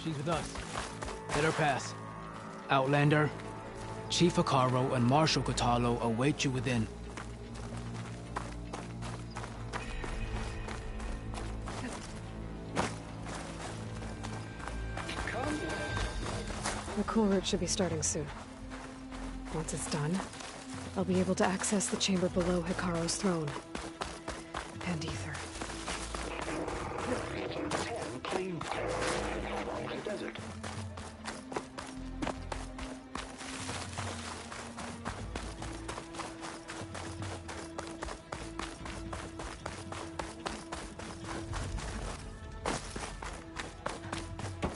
She's with us. Let her pass. Outlander, Chief Hekarro and Marshal Kotallo await you within. The cool route should be starting soon. Once it's done, I'll be able to access the chamber below Hekarro's throne. And Ether. Desert.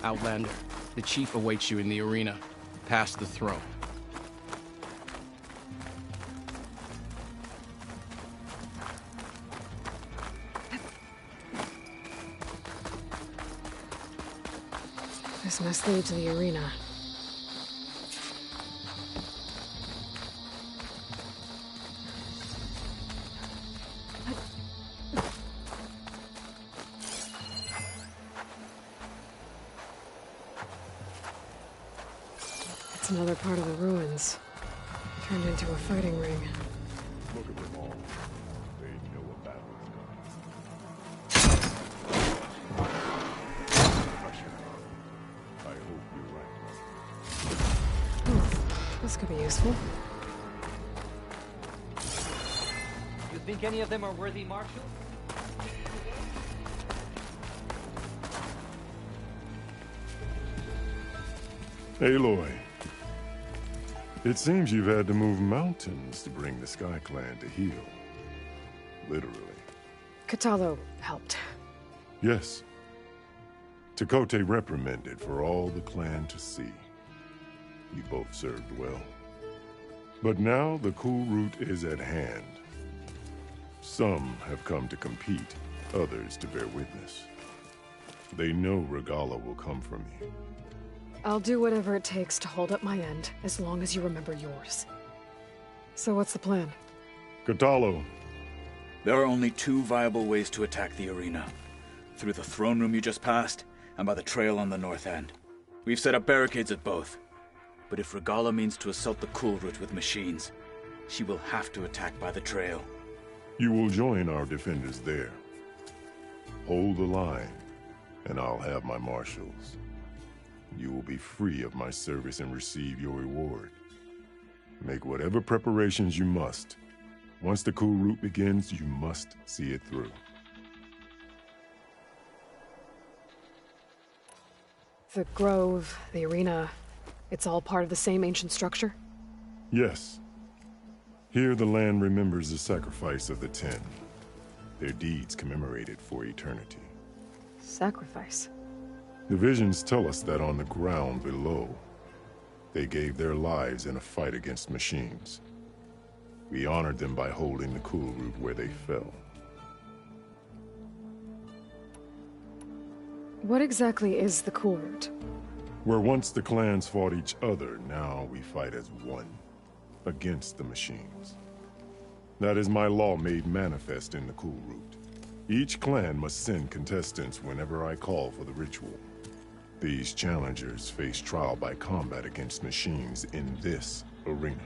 Outlander, the chief awaits you in the arena, past the throne. This must lead to the arena. It's another part of the ruins, turned into a fighting ring. Look at them all. They know a battle is coming. I hope you're right. This could be useful. You think any of them are worthy marshals? Aloy. It seems you've had to move mountains to bring the Sky Clan to heel. Literally. Kotallo helped. Yes. Tekotteh reprimanded for all the clan to see. You both served well. But now the cool route is at hand. Some have come to compete, others to bear witness. They know Regalla will come for me. I'll do whatever it takes to hold up my end, as long as you remember yours. So what's the plan? Kotallo. There are only two viable ways to attack the arena. Through the throne room you just passed, and by the trail on the north end. We've set up barricades at both. But if Regalla means to assault the cool route with machines, she will have to attack by the trail. You will join our defenders there. Hold the line, and I'll have my marshals. You will be free of my service and receive your reward. Make whatever preparations you must. Once the cool route begins, you must see it through. The grove, the arena, it's all part of the same ancient structure? Yes. Here the land remembers the sacrifice of the Ten. Their deeds commemorated for eternity. Sacrifice? The visions tell us that on the ground below, they gave their lives in a fight against machines. We honored them by holding the cool route where they fell. What exactly is the cool route? Where once the clans fought each other, now we fight as one, against the machines. That is my law made manifest in the cool route. Each clan must send contestants whenever I call for the ritual. These challengers face trial by combat against machines in this arena.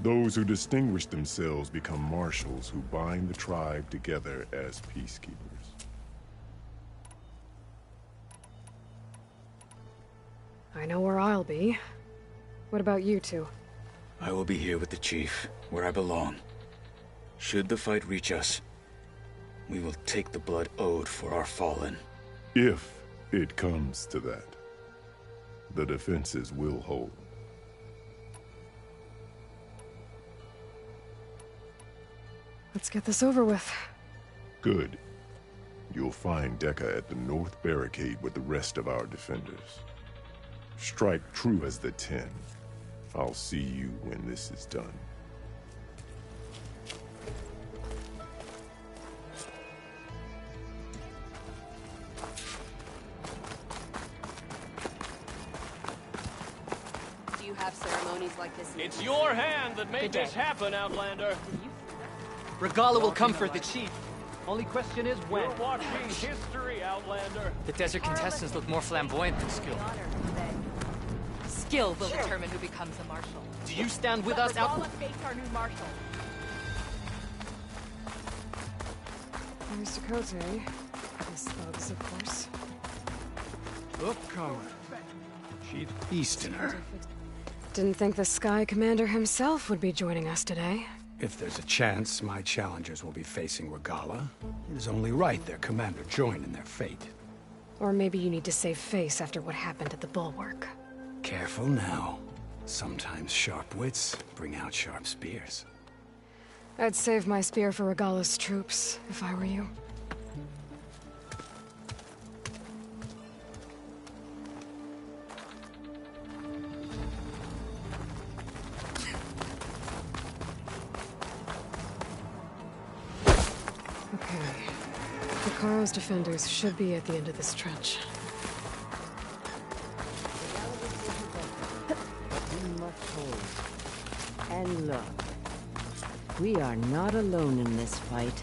Those who distinguish themselves become marshals who bind the tribe together as peacekeepers. I know where I'll be. What about you two? I will be here with the chief, where I belong. Should the fight reach us, we will take the blood owed for our fallen. If it comes to that, the defenses will hold. Let's get this over with. Good. You'll find Dekka at the north barricade with the rest of our defenders. Strike true as the Ten. I'll see you when this is done. Do you have ceremonies like this? It's your hand that made this happen, Outlander. Regalla will come for the chief. Only question is when. You're watching history, Outlander. The desert contestants look more flamboyant than skilled. Skill will determine who becomes a marshal. Do you stand with us, Out? Fates our new marshal. There's Dakota. Miss Bugs, of course. Upcomer. Chief Easterner. Didn't think the Sky Commander himself would be joining us today. If there's a chance my challengers will be facing Regala, it is only right their commander join in their fate. Or maybe you need to save face after what happened at the Bulwark. Careful now. Sometimes sharp wits bring out sharp spears. I'd save my spear for Regala's troops, if I were you. Okay. Hikaro's defenders should be at the end of this trench. We must hold. And look, we are not alone in this fight.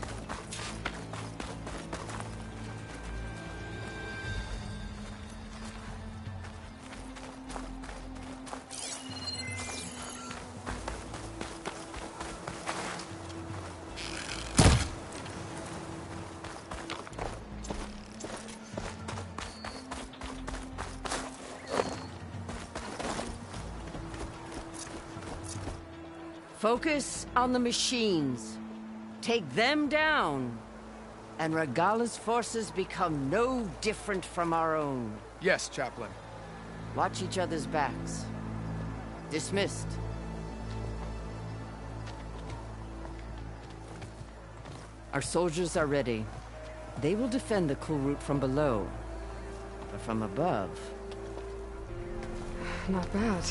Focus on the machines. Take them down. And Regala's forces become no different from our own. Yes, Chaplain. Watch each other's backs. Dismissed. Our soldiers are ready. They will defend the Kulrut from below. But from above... Not bad.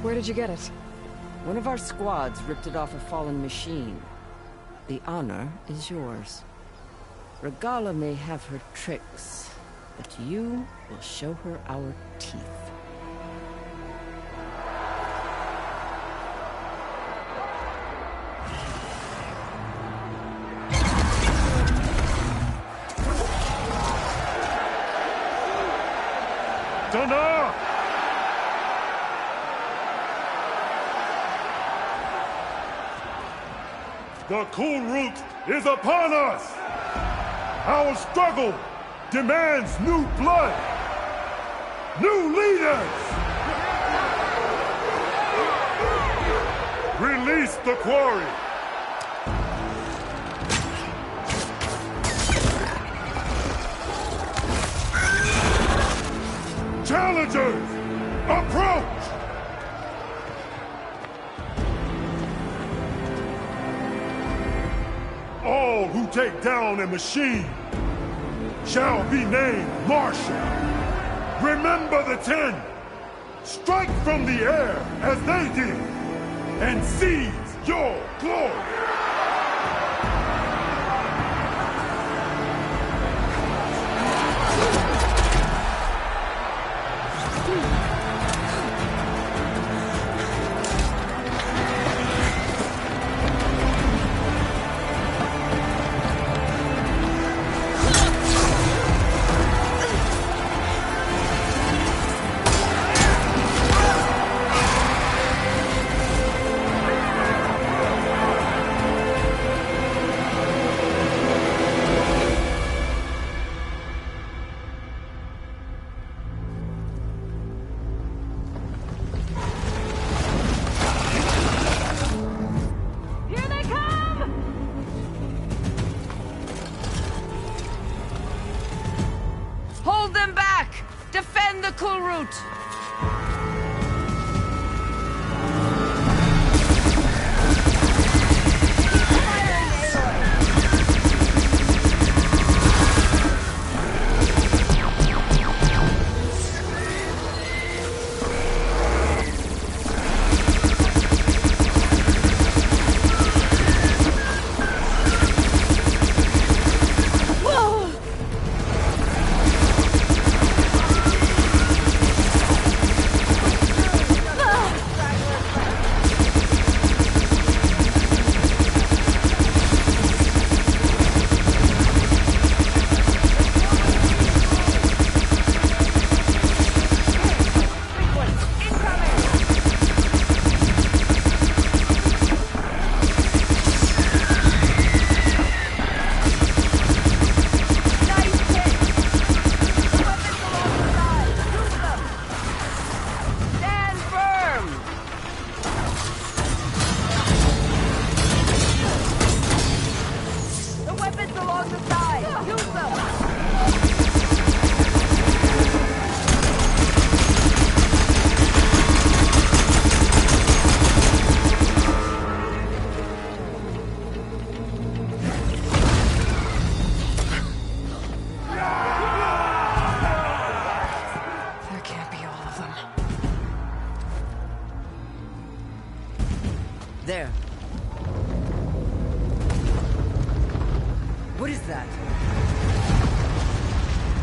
Where did you get it? One of our squads ripped it off a fallen machine. The honor is yours. Regala may have her tricks, but you will show her our teeth. Dana! The Kulrut is upon us! Our struggle demands new blood! New leaders! Release the quarry! Challengers, approach! All who take down a machine shall be named Marshal. Remember the 10. Strike from the air as they did, and seize your glory.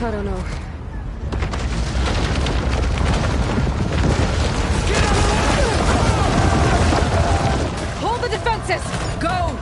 I don't know. Hold the defenses! Go!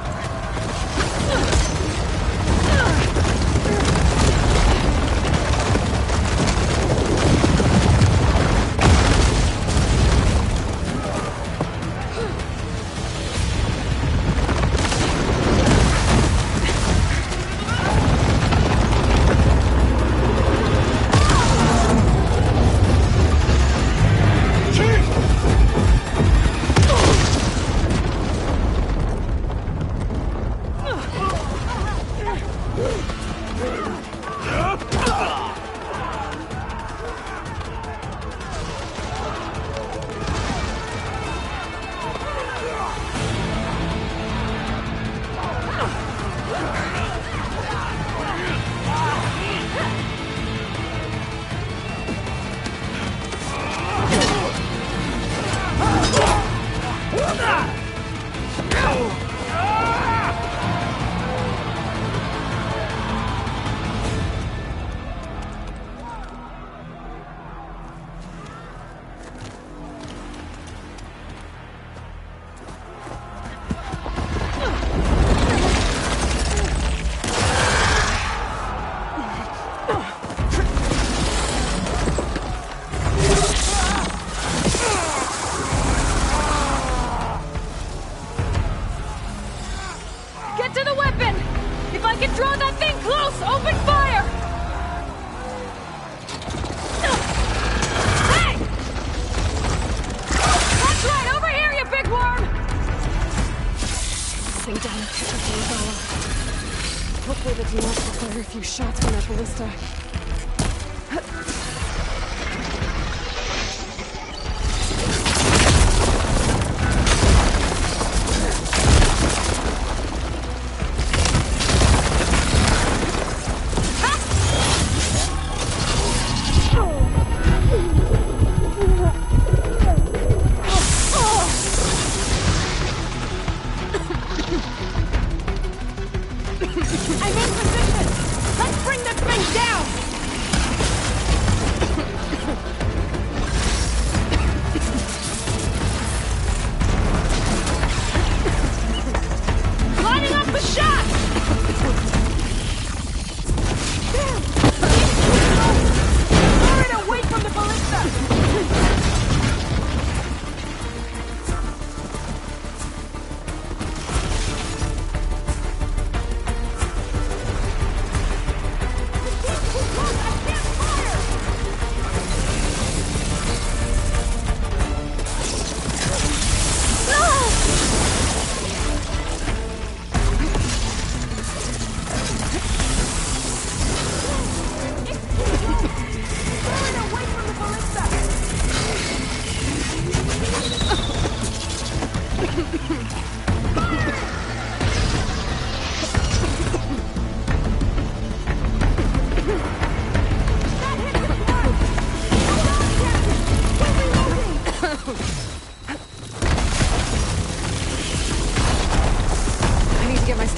Hopefully the team will fire a few shots from that ballista.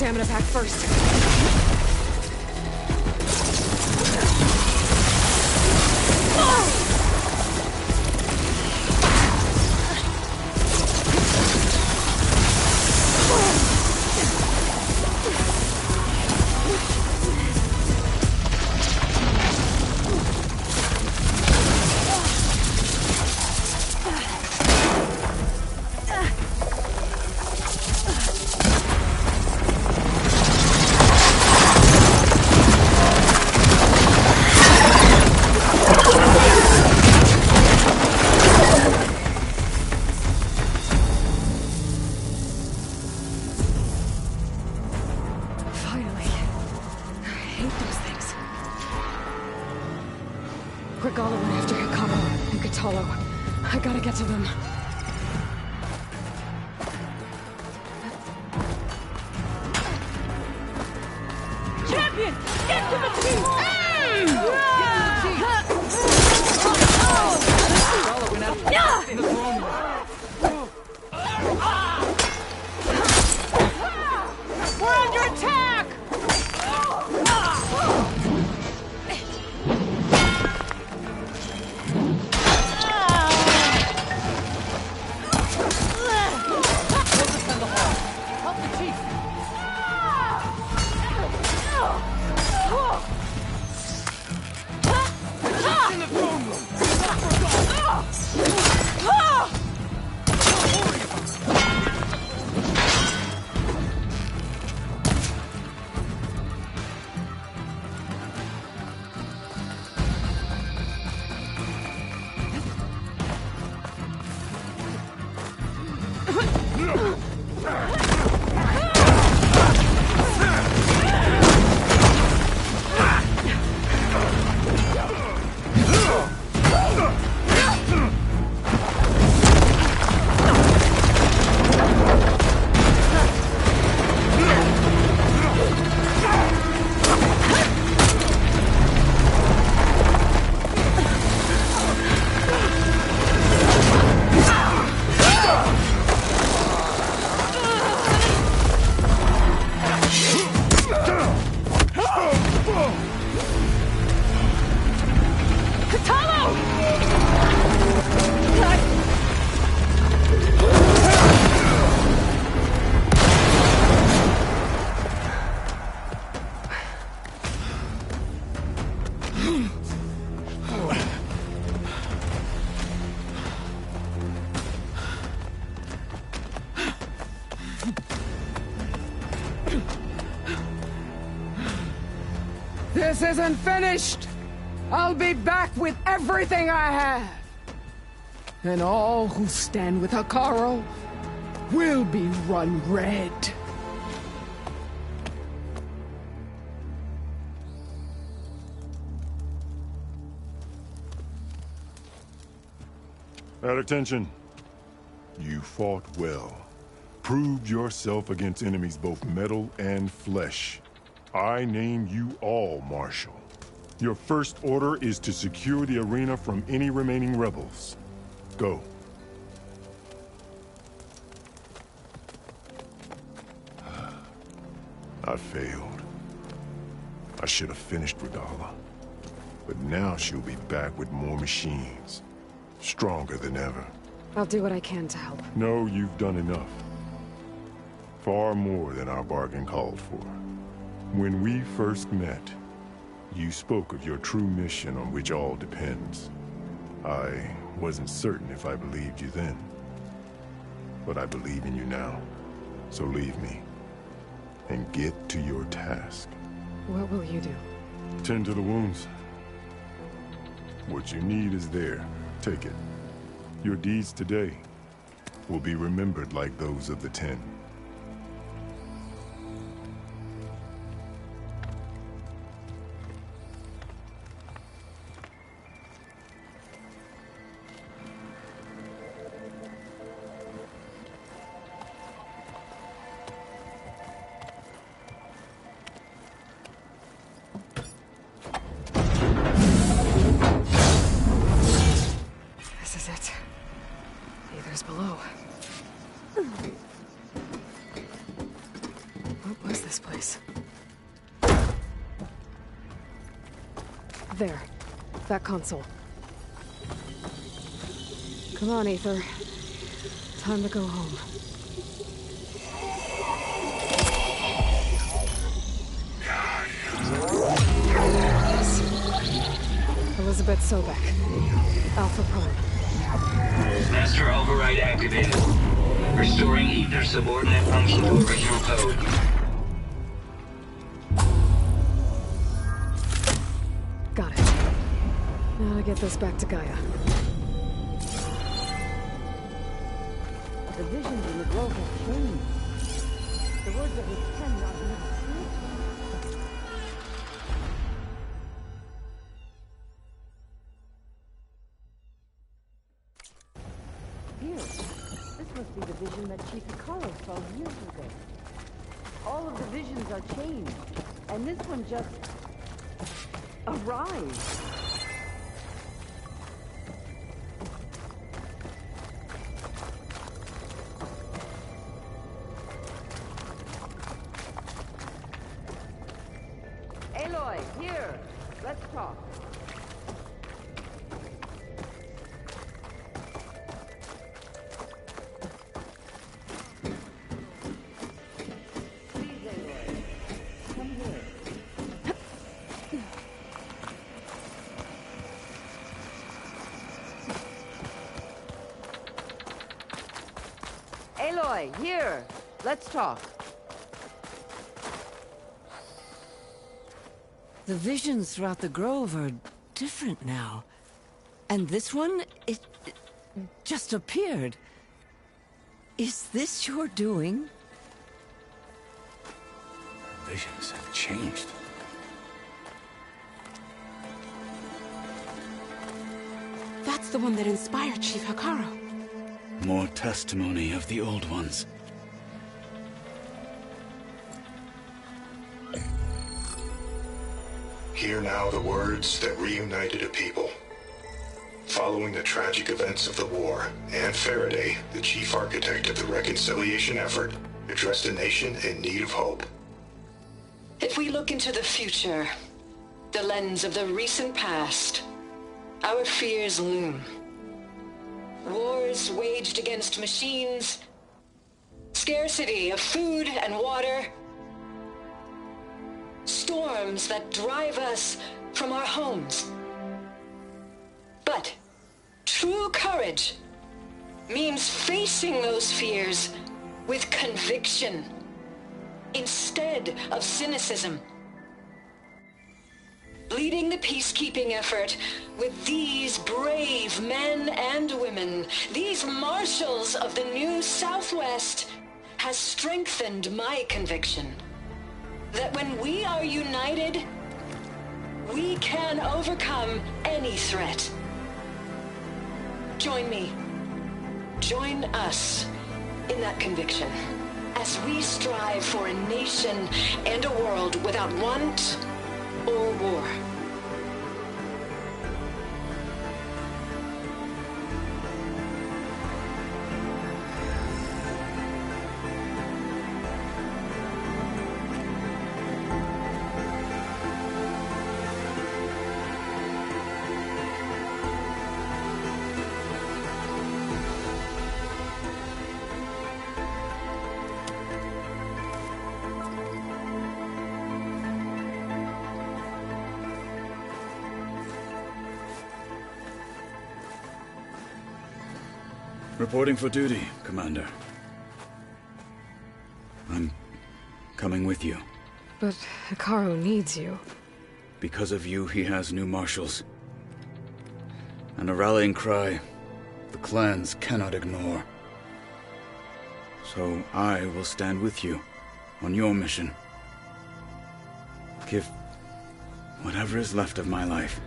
Stamina pack first. Regalla went after Hekarro and Kotallo. I gotta get to them. Champion! Get to the team! Regalla went after the throne. We're under attack! This isn't finished! I'll be back with everything I have! And all who stand with Hekarro will be run red. At attention. You fought well. Proved yourself against enemies both metal and flesh. I name you all Marshal. Your first order is to secure the arena from any remaining rebels. Go. I failed. I should have finished Regalla. But now she'll be back with more machines. Stronger than ever. I'll do what I can to help. No, you've done enough. Far more than our bargain called for. When we first met, you spoke of your true mission on which all depends. I wasn't certain if I believed you then. But I believe in you now. So leave me. And get to your task. What will you do? Tend to the wounds. What you need is there. Take it. Your deeds today will be remembered like those of the Ten. This is it. Aether's below. What was this place? There. That console. Come on, Aether. Time to go home. Elizabeth Sobek. Alpha Prime. Master override activated. Restoring Aether subordinate function to original code. Got it. Now to get this back to Gaia. The visions in the grove have changed. The words of the Ten are not spiritual. Here, this must be the vision that Chief Hekarro saw years ago. All of the visions are changed, and this one just arrived. Aloy, here. Let's talk. Please, Aloy. Come here. Aloy, here. Let's talk. The visions throughout the grove are different now. And this one, it just appeared. Is this your doing? Visions have changed. That's the one that inspired Chief Hekarro. More testimony of the old ones. Hear now the words that reunited a people. Following the tragic events of the war, Anne Faraday, the chief architect of the reconciliation effort, addressed a nation in need of hope. If we look into the future, the lens of the recent past, our fears loom. Wars waged against machines, scarcity of food and water, storms that drive us from our homes. But true courage means facing those fears with conviction instead of cynicism. Leading the peacekeeping effort with these brave men and women, these marshals of the new Southwest, has strengthened my conviction that when we are united, we can overcome any threat. Join me. Join us in that conviction as we strive for a nation and a world without want or war. Reporting for duty, Commander. I'm coming with you. But Hekarro needs you. Because of you, he has new marshals. And a rallying cry the clans cannot ignore. So I will stand with you on your mission. Give whatever is left of my life.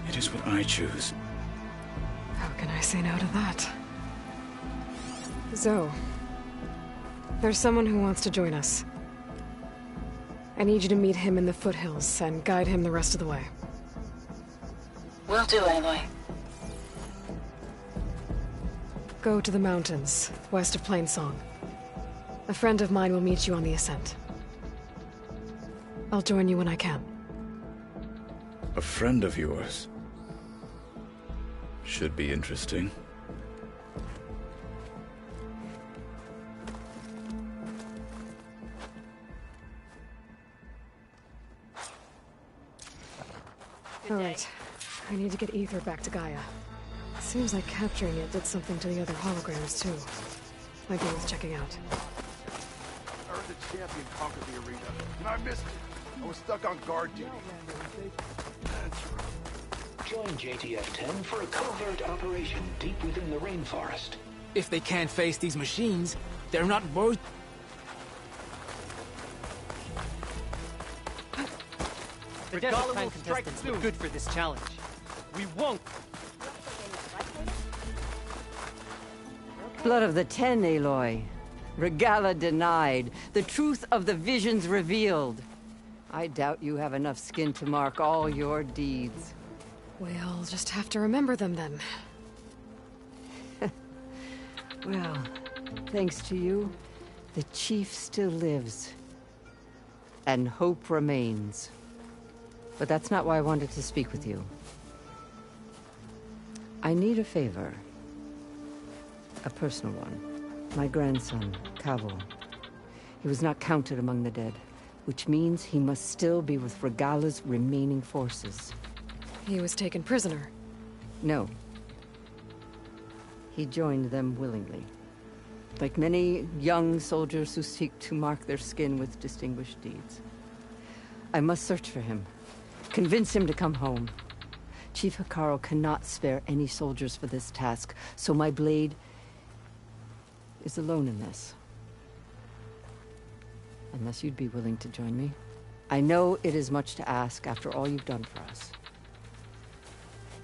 It is what I choose. How can I say no to that? Zoe, there's someone who wants to join us. I need you to meet him in the foothills and guide him the rest of the way. Will do, Aloy. Go to the mountains, west of Plainsong. A friend of mine will meet you on the ascent. I'll join you when I can. A friend of yours? Should be interesting. All right. I need to get Ether back to Gaia. Seems like capturing it did something to the other holograms, too. Might be worth checking out. I heard the champion conquered the arena, and I missed it. I was stuck on guard duty. That's right. Join JTF-10 for a covert operation deep within the rainforest. If they can't face these machines, they're not worth... The Regalla will strike soon. Good for this challenge. We won't. Blood of the Ten, Aloy. Regalla denied. The truth of the visions revealed. I doubt you have enough skin to mark all your deeds. We'll just have to remember them then. Well, thanks to you, the Chief still lives. And hope remains. But that's not why I wanted to speak with you. I need a favor. A personal one. My grandson, Kavo. He was not counted among the dead, which means he must still be with Regalla's remaining forces. He was taken prisoner? No. He joined them willingly. Like many young soldiers who seek to mark their skin with distinguished deeds. I must search for him. Convince him to come home. Chief Hekarro cannot spare any soldiers for this task, so my blade is alone in this. Unless you'd be willing to join me. I know it is much to ask after all you've done for us.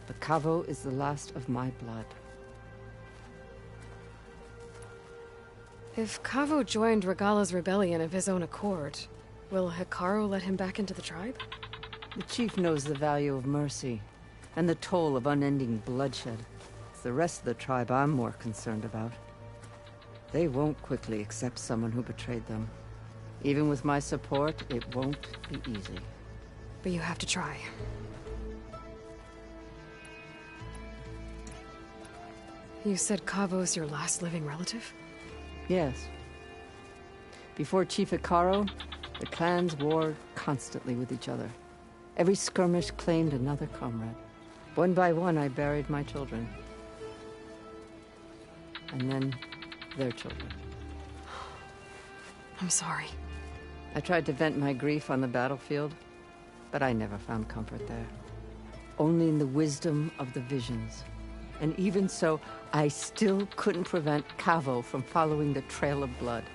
But Kavo is the last of my blood. If Kavo joined Regalla's rebellion of his own accord, will Hekarro let him back into the tribe? The Chief knows the value of mercy, and the toll of unending bloodshed. It's the rest of the tribe I'm more concerned about. They won't quickly accept someone who betrayed them. Even with my support, it won't be easy. But you have to try. You said Kavo's your last living relative? Yes. Before Chief Hekarro, the clans warred constantly with each other. Every skirmish claimed another comrade. One by one, I buried my children. And then their children. I'm sorry. I tried to vent my grief on the battlefield, but I never found comfort there. Only in the wisdom of the visions. And even so, I still couldn't prevent Kavo from following the trail of blood.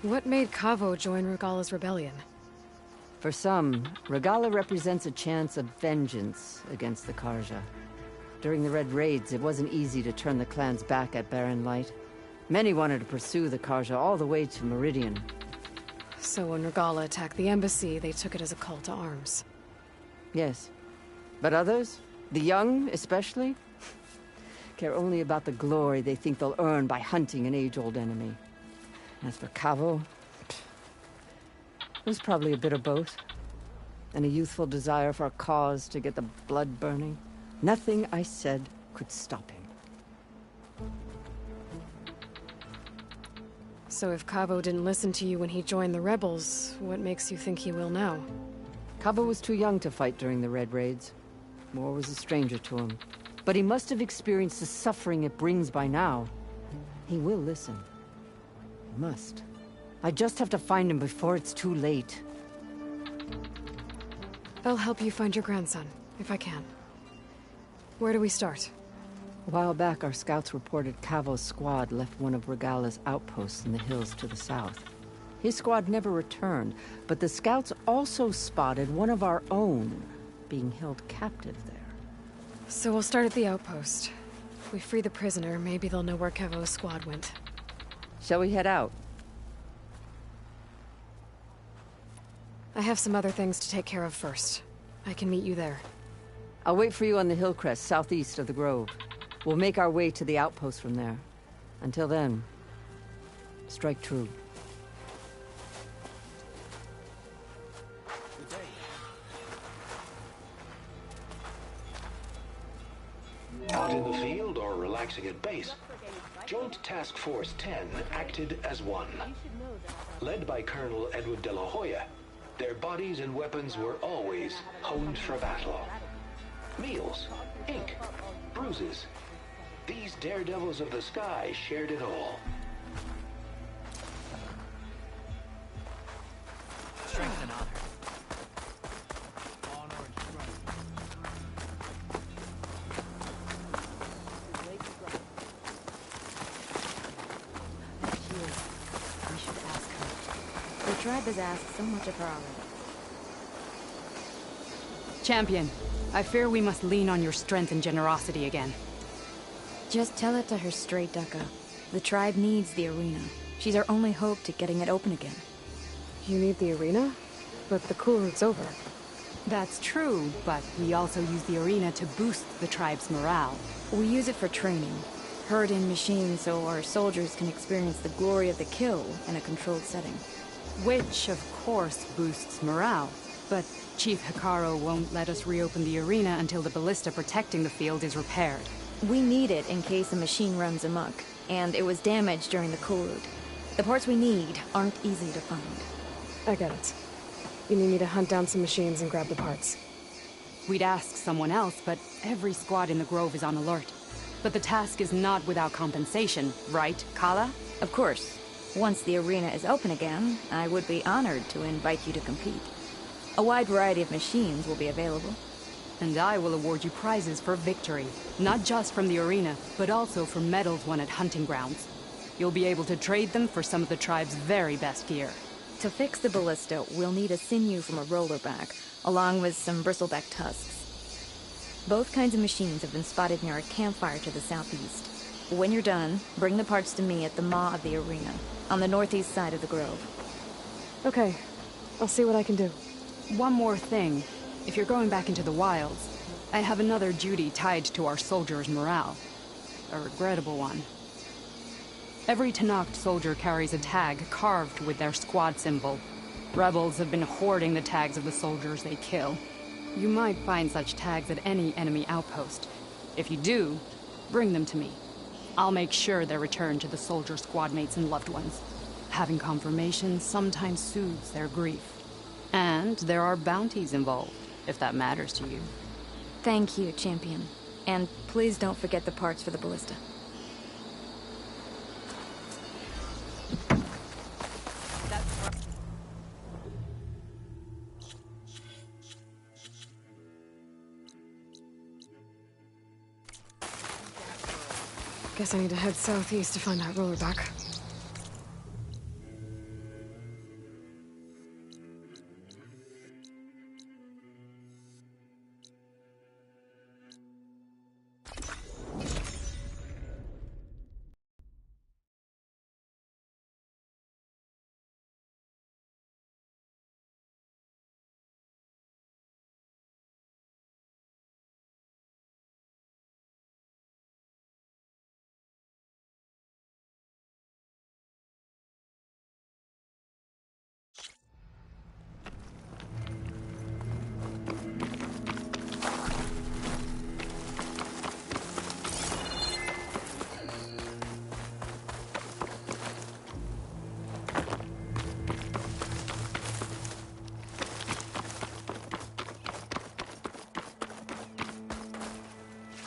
What made Kavo join Regalla's rebellion? For some, Regalla represents a chance of vengeance against the Carja. During the Red Raids, it wasn't easy to turn the clans back at Barren Light. Many wanted to pursue the Carja all the way to Meridian. So when Regalla attacked the embassy, they took it as a call to arms. Yes. But others, the young especially, care only about the glory they think they'll earn by hunting an age-old enemy. As for Kavo, it was probably a bit of both. And a youthful desire for a cause to get the blood burning. Nothing I said could stop him. So if Kavo didn't listen to you when he joined the rebels, what makes you think he will now? Kavo was too young to fight during the Red Raids. War was a stranger to him. But he must have experienced the suffering it brings by now. He will listen. He must. I just have to find him before it's too late. I'll help you find your grandson, if I can. Where do we start? A while back, our scouts reported Kavo's squad left one of Regalla's outposts in the hills to the south. His squad never returned, but the scouts also spotted one of our own being held captive there. So we'll start at the outpost. If we free the prisoner, maybe they'll know where Kavo's squad went. Shall we head out? I have some other things to take care of first. I can meet you there. I'll wait for you on the hill crest southeast of the grove. We'll make our way to the outpost from there. Until then, strike true. Out in the field or relaxing at base, Joint Task Force 10 acted as one. Led by Colonel Edward de la Hoya, their bodies and weapons were always honed for battle. Meals, ink, bruises. These daredevils of the sky shared it all. Strength and honor. The tribe has asked so much of her already. Champion, I fear we must lean on your strength and generosity again. Just tell it to her straight, Ducka. The tribe needs the arena. She's our only hope to getting it open again. You need the arena? But the cool route's over. That's true, but we also use the arena to boost the tribe's morale. We use it for training. Herd in machines so our soldiers can experience the glory of the kill in a controlled setting. Which, of course, boosts morale. But Chief Hekarro won't let us reopen the arena until the ballista protecting the field is repaired. We need it in case a machine runs amok, and it was damaged during the cool route. The parts we need aren't easy to find. I get it. You need me to hunt down some machines and grab the parts. We'd ask someone else, but every squad in the Grove is on alert. But the task is not without compensation, right, Kala? Of course. Once the arena is open again, I would be honored to invite you to compete. A wide variety of machines will be available. And I will award you prizes for victory. Not just from the arena, but also for medals won at hunting grounds. You'll be able to trade them for some of the tribe's very best gear. To fix the ballista, we'll need a sinew from a rollerback, along with some bristleback tusks. Both kinds of machines have been spotted near a campfire to the southeast. When you're done, bring the parts to me at the maw of the arena, on the northeast side of the grove. Okay. I'll see what I can do. One more thing. If you're going back into the wilds, I have another duty tied to our soldiers' morale. A regrettable one. Every Tenakth soldier carries a tag carved with their squad symbol. Rebels have been hoarding the tags of the soldiers they kill. You might find such tags at any enemy outpost. If you do, bring them to me. I'll make sure they're returned to the soldier squad mates and loved ones. Having confirmation sometimes soothes their grief. And there are bounties involved, if that matters to you. Thank you, Champion. And please don't forget the parts for the ballista. Guess I need to head southeast to find that rollerback.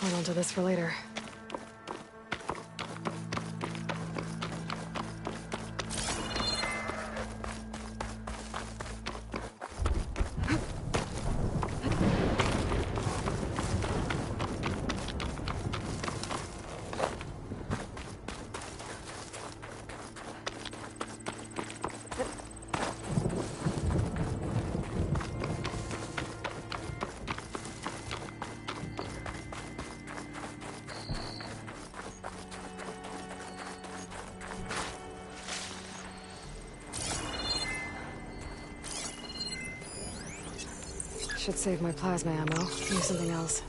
Hold on to this for later. Should save my plasma ammo. Use something else.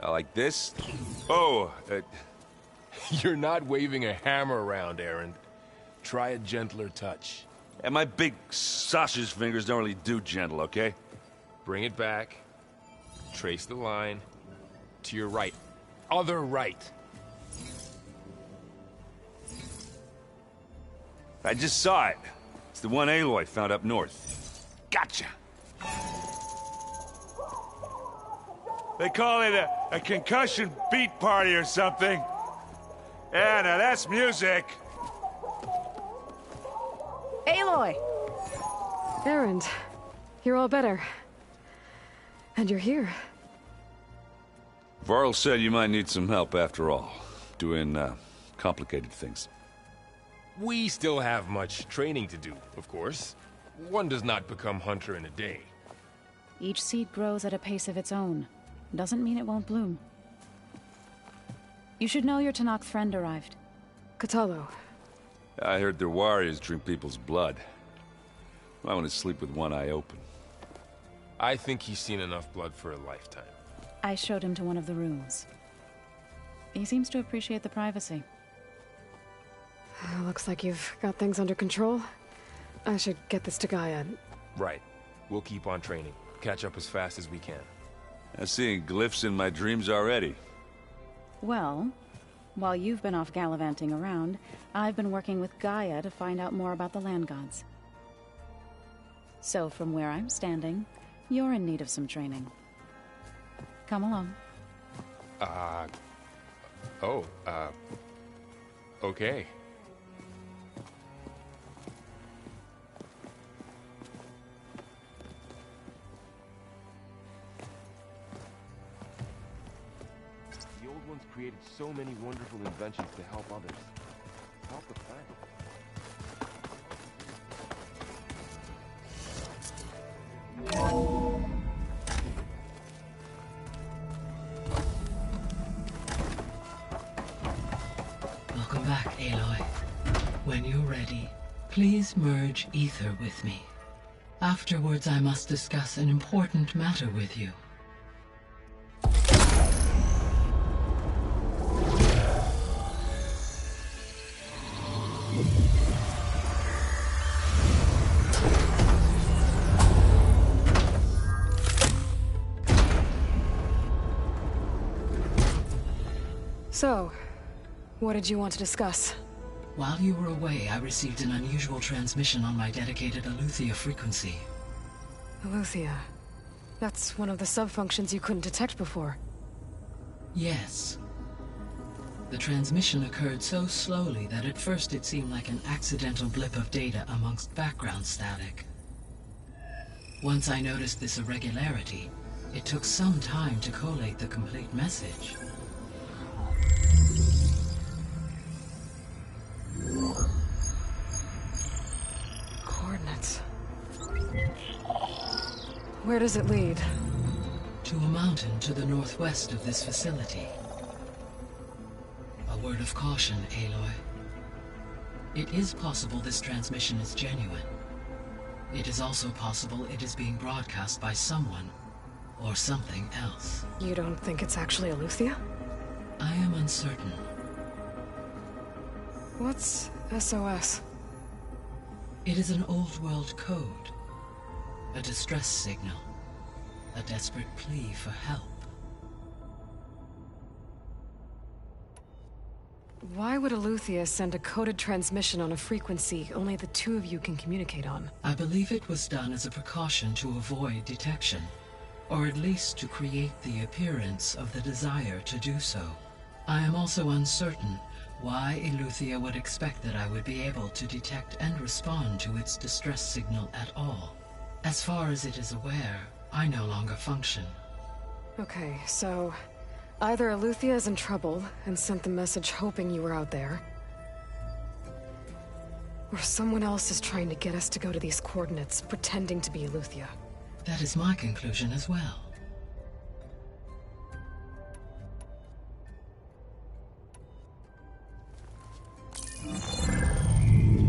Like this? Oh, You're not waving a hammer around, Erend. Try a gentler touch. And my big sausage fingers don't really do gentle, okay? Bring it back. Trace the line. To your right. Other right. I just saw it. It's the one Aloy found up north. Gotcha! They call it a concussion beat party or something. Yeah, now that's music. Aloy! Erend, you're all better. And you're here. Varl said you might need some help after all. Doing, complicated things. We still have much training to do, of course. One does not become hunter in a day. Each seed grows at a pace of its own. Doesn't mean it won't bloom. You should know your Tenakth friend arrived. Kotallo. I heard their warriors drink people's blood. I want to sleep with one eye open. I think he's seen enough blood for a lifetime. I showed him to one of the rooms. He seems to appreciate the privacy. Looks like you've got things under control. I should get this to Gaia. Right. We'll keep on training. Catch up as fast as we can. I'm seeing glyphs in my dreams already. Well, while you've been off gallivanting around, I've been working with Gaia to find out more about the land gods. So from where I'm standing, you're in need of some training. Come along. Okay. so many wonderful inventions to help others. Help the planet. Welcome back, Aloy. When you're ready, please merge ether with me. Afterwards, I must discuss an important matter with you. So, what did you want to discuss? While you were away, I received an unusual transmission on my dedicated Eleuthia frequency. Eleuthia. That's one of the sub-functions you couldn't detect before. Yes. The transmission occurred so slowly that at first it seemed like an accidental blip of data amongst background static. Once I noticed this irregularity, it took some time to collate the complete message. Coordinates. Where does it lead? To a mountain to the northwest of this facility. A word of caution, Aloy. It is possible this transmission is genuine. It is also possible it is being broadcast by someone or something else. You don't think it's actually Eleuthia? I am uncertain. What's SOS? It is an old-world code. A distress signal. A desperate plea for help. Why would Eleuthia send a coded transmission on a frequency only the two of you can communicate on? I believe it was done as a precaution to avoid detection, or at least to create the appearance of the desire to do so. I am also uncertain why Eleuthia would expect that I would be able to detect and respond to its distress signal at all. As far as it is aware, I no longer function. Okay, so either Eleuthia is in trouble and sent the message hoping you were out there, or someone else is trying to get us to go to these coordinates, pretending to be Eleuthia. That is my conclusion as well.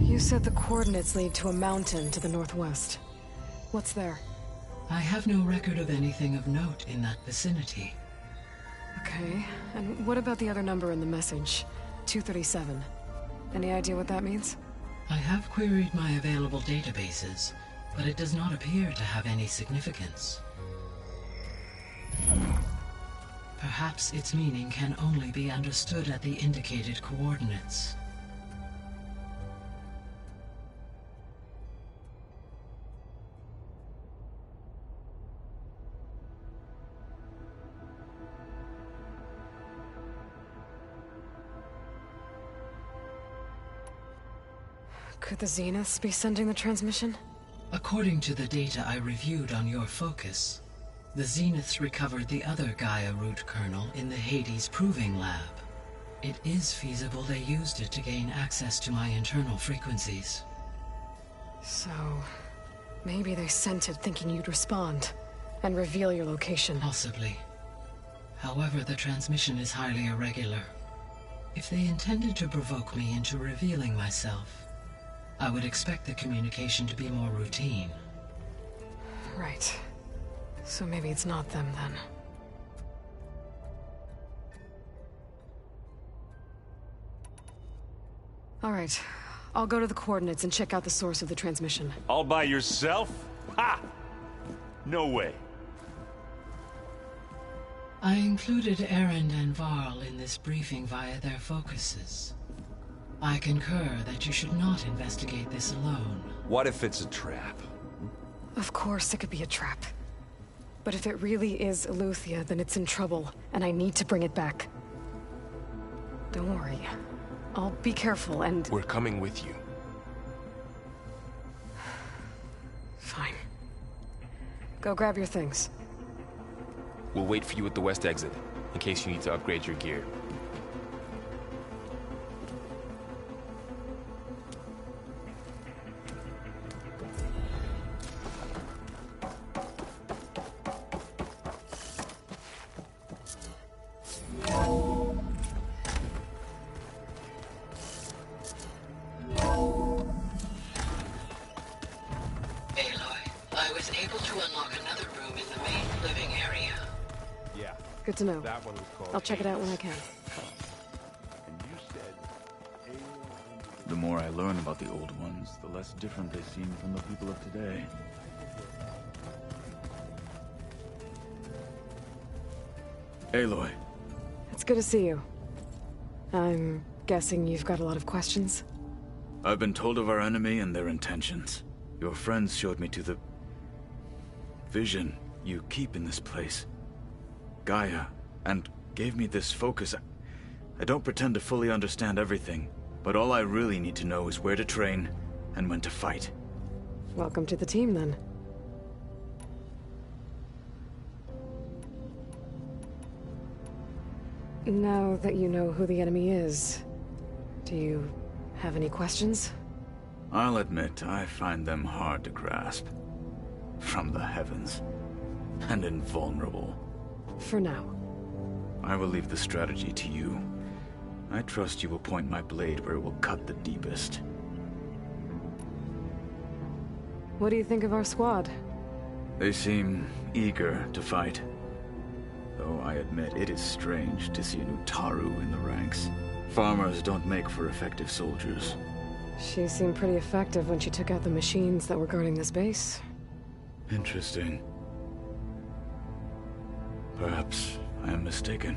You said the coordinates lead to a mountain to the northwest. What's there? I have no record of anything of note in that vicinity. Okay, and what about the other number in the message? 237. Any idea what that means? I have queried my available databases, but it does not appear to have any significance. Perhaps its meaning can only be understood at the indicated coordinates. Could the Zeniths be sending the transmission? According to the data I reviewed on your focus, the Zeniths recovered the other Gaia root kernel in the Hades Proving Lab. It is feasible they used it to gain access to my internal frequencies. So, maybe they sent it thinking you'd respond and reveal your location. Possibly. However, the transmission is highly irregular. If they intended to provoke me into revealing myself, I would expect the communication to be more routine. Right. So maybe it's not them then. All right. I'll go to the coordinates and check out the source of the transmission. All by yourself? Ha! No way. I included Erend and Varl in this briefing via their focuses. I concur that you should not investigate this alone. What if it's a trap? Of course it could be a trap. But if it really is Eleuthia, then it's in trouble, and I need to bring it back. Don't worry. I'll be careful and... We're coming with you. Fine. Go grab your things. We'll wait for you at the west exit, in case you need to upgrade your gear. Good to know. That one was called I'll check it out when I can. The more I learn about the old ones, the less different they seem from the people of today. Aloy. It's good to see you. I'm guessing you've got a lot of questions? I've been told of our enemy and their intentions. Your friends showed me to the vision you keep in this place, Gaia, and gave me this focus. I don't pretend to fully understand everything, but all I really need to know is where to train and when to fight. Welcome to the team, then. Now that you know who the enemy is, do you have any questions? I'll admit, I find them hard to grasp. From the heavens. And invulnerable. For now. I will leave the strategy to you. I trust you will point my blade where it will cut the deepest. What do you think of our squad? They seem eager to fight. Though I admit it is strange to see an Utaru in the ranks. Farmers don't make for effective soldiers. She seemed pretty effective when she took out the machines that were guarding this base. Interesting. Perhaps I am mistaken.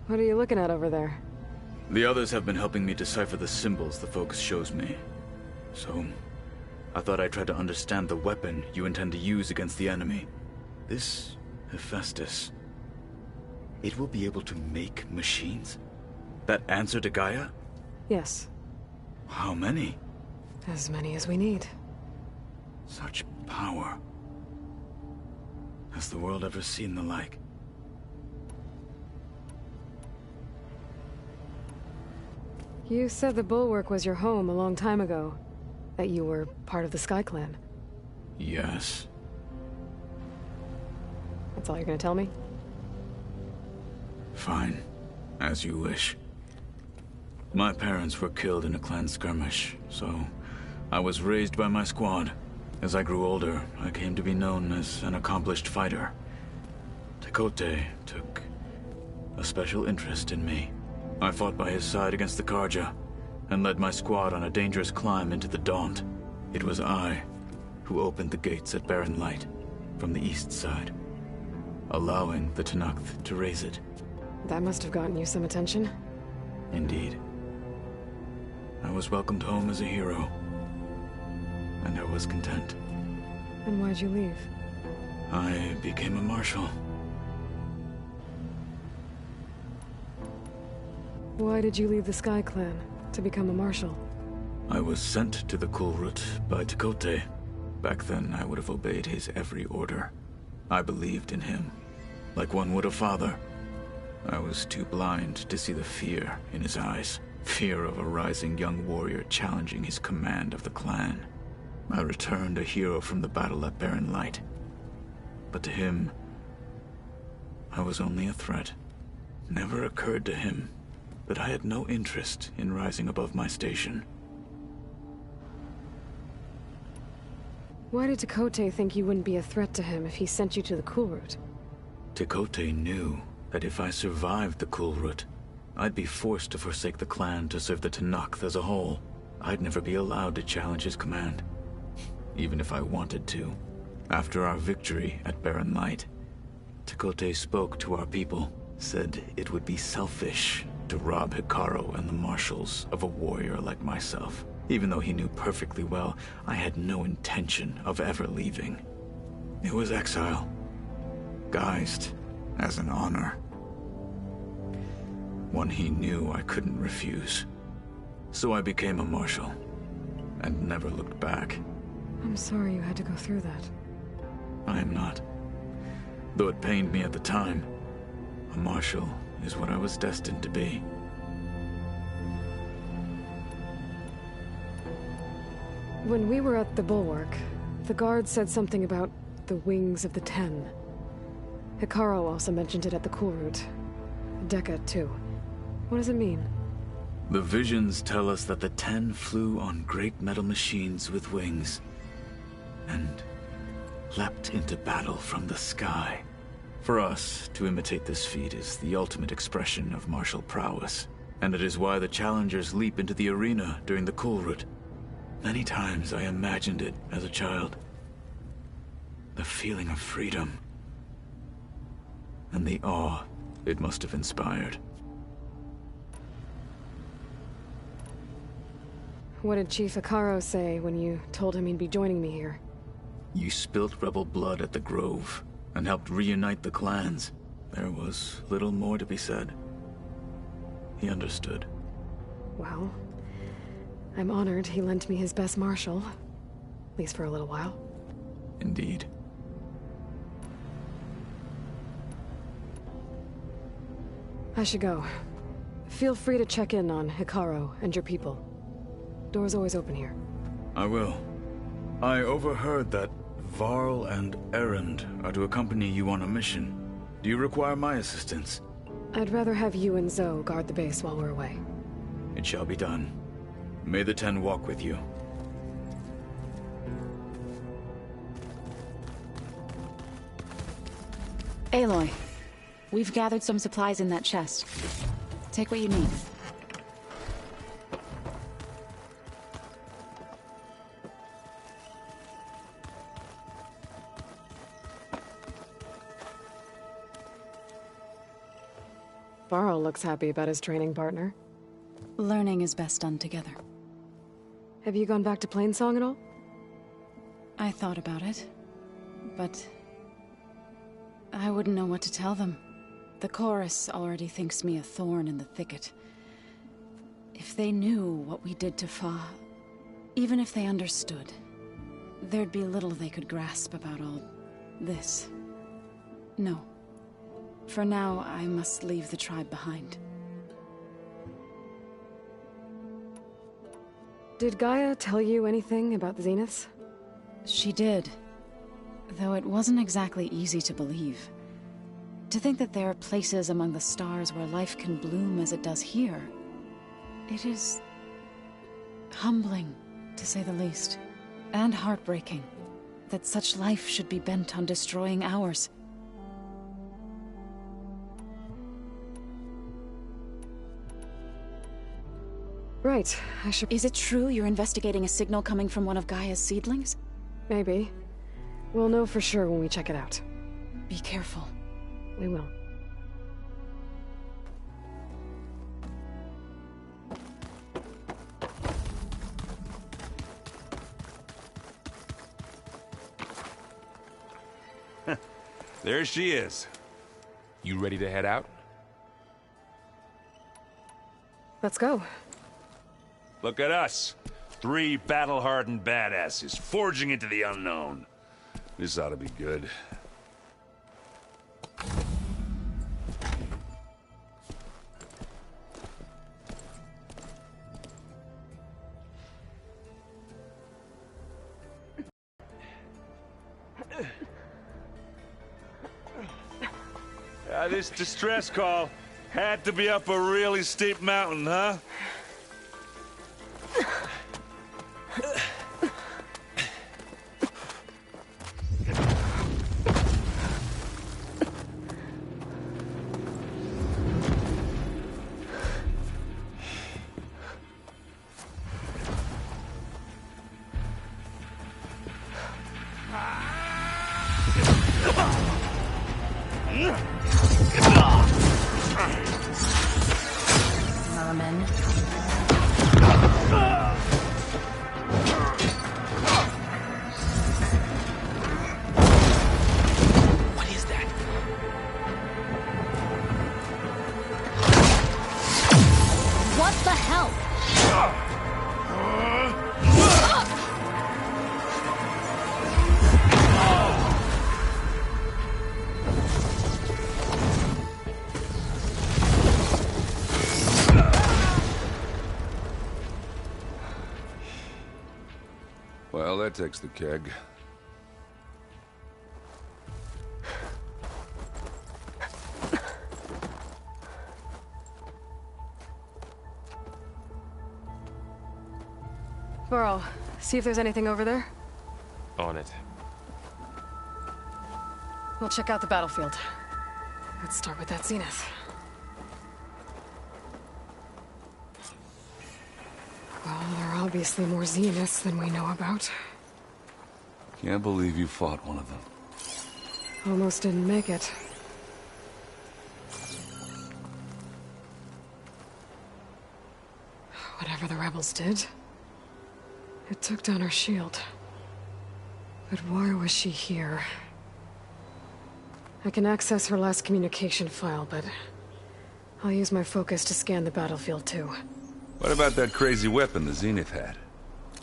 What are you looking at over there? The others have been helping me decipher the symbols the focus shows me. So, I thought I'd try to understand the weapon you intend to use against the enemy. This Hephaestus. It will be able to make machines? That answer to Gaia? Yes. How many? As many as we need. Such power. Has the world ever seen the like? You said the Bulwark was your home a long time ago. That you were part of the Sky Clan. Yes. That's all you're gonna tell me? Fine. As you wish. My parents were killed in a clan skirmish, so I was raised by my squad. As I grew older, I came to be known as an accomplished fighter. Tekotteh took a special interest in me. I fought by his side against the Carja, and led my squad on a dangerous climb into the Daunt. It was I who opened the gates at Barren Light, from the east side, allowing the Tenakth to raise it. That must have gotten you some attention. Indeed. I was welcomed home as a hero, and I was content. And why'd you leave? I became a marshal. Why did you leave the Sky Clan to become a marshal? I was sent to the Kulrut by Tekotteh. Back then, I would have obeyed his every order. I believed in him, like one would a father. I was too blind to see the fear in his eyes. Fear of a rising young warrior challenging his command of the clan. I returned a hero from the battle at Barren Light. But to him, I was only a threat. Never occurred to him that I had no interest in rising above my station. Why did Tekotteh think you wouldn't be a threat to him if he sent you to the Kulrut? Tekotteh knew that if I survived the Kulrut, I'd be forced to forsake the clan to serve the Tenakth as a whole. I'd never be allowed to challenge his command, even if I wanted to. After our victory at Barren Light, Tekotteh spoke to our people, said it would be selfish to rob Hekarro and the marshals of a warrior like myself, even though he knew perfectly well I had no intention of ever leaving. It was exile, guised as an honor. One he knew I couldn't refuse. So I became a marshal, and never looked back. I'm sorry you had to go through that. I am not. Though it pained me at the time, a marshal is what I was destined to be. When we were at the Bulwark, the guard said something about the Wings of the Ten. Hekarro also mentioned it at the Kulrut. Dekka, too. What does it mean? The visions tell us that the Ten flew on great metal machines with wings. And leapt into battle from the sky. For us, to imitate this feat is the ultimate expression of martial prowess, and it is why the challengers leap into the arena during the Kulrut. Many times I imagined it as a child. The feeling of freedom, and the awe it must have inspired. What did Chief Hekarro say when you told him he'd be joining me here? You spilt rebel blood at the Grove, and helped reunite the clans. There was little more to be said. He understood. Well, I'm honored he lent me his best martial. At least for a little while. Indeed. I should go. Feel free to check in on Hekarro and your people. Door's always open here. I will. I overheard that Varl and Erend are to accompany you on a mission. Do you require my assistance? I'd rather have you and Zoe guard the base while we're away. It shall be done. May the Ten walk with you. Aloy, we've gathered some supplies in that chest. Take what you need. Varl looks happy about his training partner. Learning is best done together. Have you gone back to Plainsong at all? I thought about it, but I wouldn't know what to tell them. The chorus already thinks me a thorn in the thicket. If they knew what we did to Fa, even if they understood, there'd be little they could grasp about all this. No. For now, I must leave the tribe behind. Did Gaia tell you anything about the Zeniths? She did. Though it wasn't exactly easy to believe. To think that there are places among the stars where life can bloom as it does here. It is humbling, to say the least. And heartbreaking, that such life should be bent on destroying ours. Right, I should... Is it true you're investigating a signal coming from one of Gaia's seedlings? Maybe. We'll know for sure when we check it out. Be careful. We will. There she is. You ready to head out? Let's go. Look at us. 3 battle-hardened badasses forging into the unknown. This ought to be good. This distress call had to be up a really steep mountain, huh? Merman. What is that? What the hell? Well, that takes the keg. Varl, see if there's anything over there. On it. We'll check out the battlefield. Let's start with that zenith. Well, there are obviously more zeniths than we know about. Can't believe you fought one of them. Almost didn't make it. Whatever the rebels did, it took down our shield. But why was she here? I can access her last communication file, but I'll use my focus to scan the battlefield too. What about that crazy weapon the Zenith had?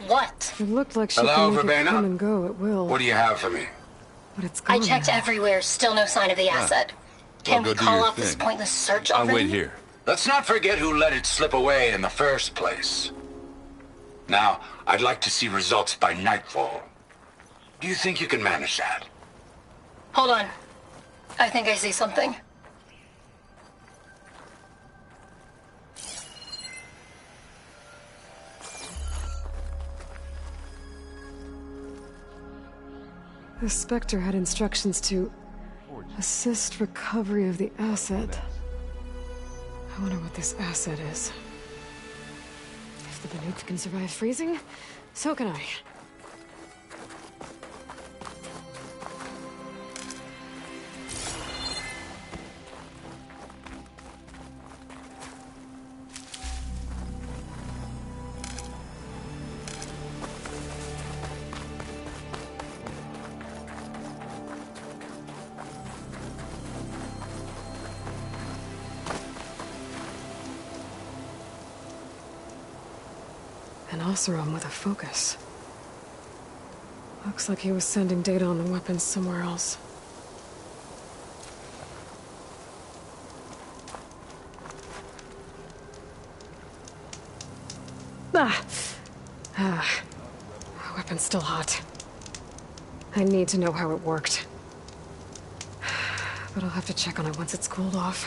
What? It looked like she Hello, could make it Verbena? come and go at will. What do you have for me? But it's gone I checked now. everywhere, still no sign of the asset. Can we go do call your off this thing. pointless search I'll already? wait here. Let's not forget who let it slip away in the first place. Now, I'd like to see results by nightfall. Do you think you can manage that? Hold on. I think I see something. The Spectre had instructions to assist recovery of the asset. I wonder what this asset is. If the Banuk can survive freezing, so can I. An Oseram with a focus. Looks like he was sending data on the weapons somewhere else. Weapon's still hot. I need to know how it worked. But I'll have to check on it once it's cooled off.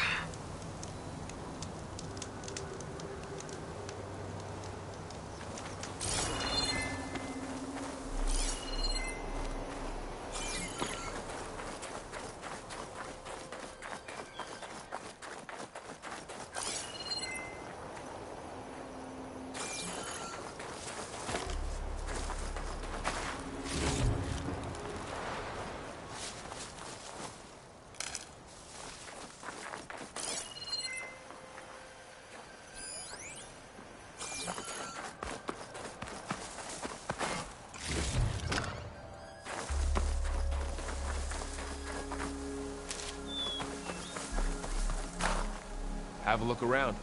Have a look around.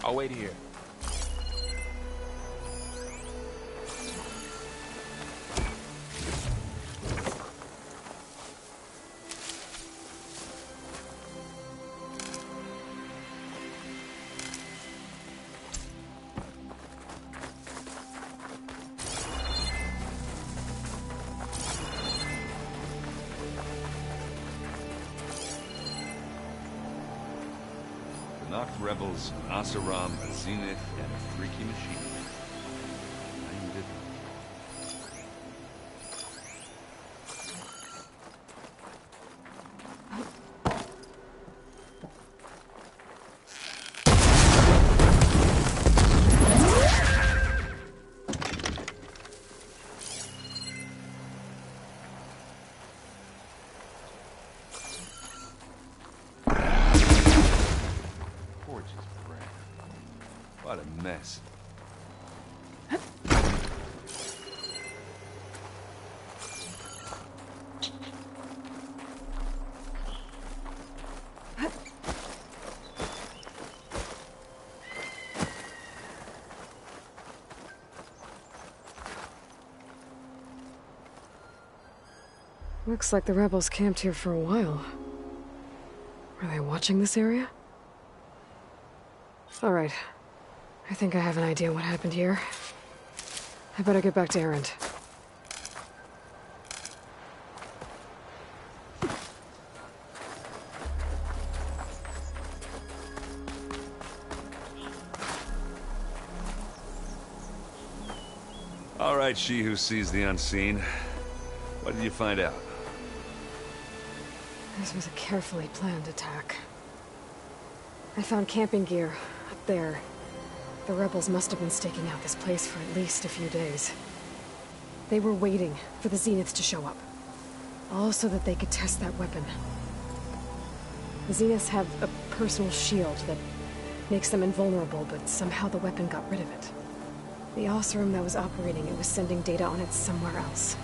I'll wait here. Knocked rebels, an Oseram, a Zenith, and a freaky machine. I did. What a mess. Looks like the rebels camped here for a while. Were they watching this area? All right. I think I have an idea what happened here. I better get back to Erend. All right, she who sees the unseen. What did you find out? This was a carefully planned attack. I found camping gear up there. The rebels must have been staking out this place for at least a few days. They were waiting for the Zeniths to show up. All so that they could test that weapon. The Zeniths have a personal shield that makes them invulnerable, but somehow the weapon got rid of it. The Oseram that was operating it was sending data on it somewhere else.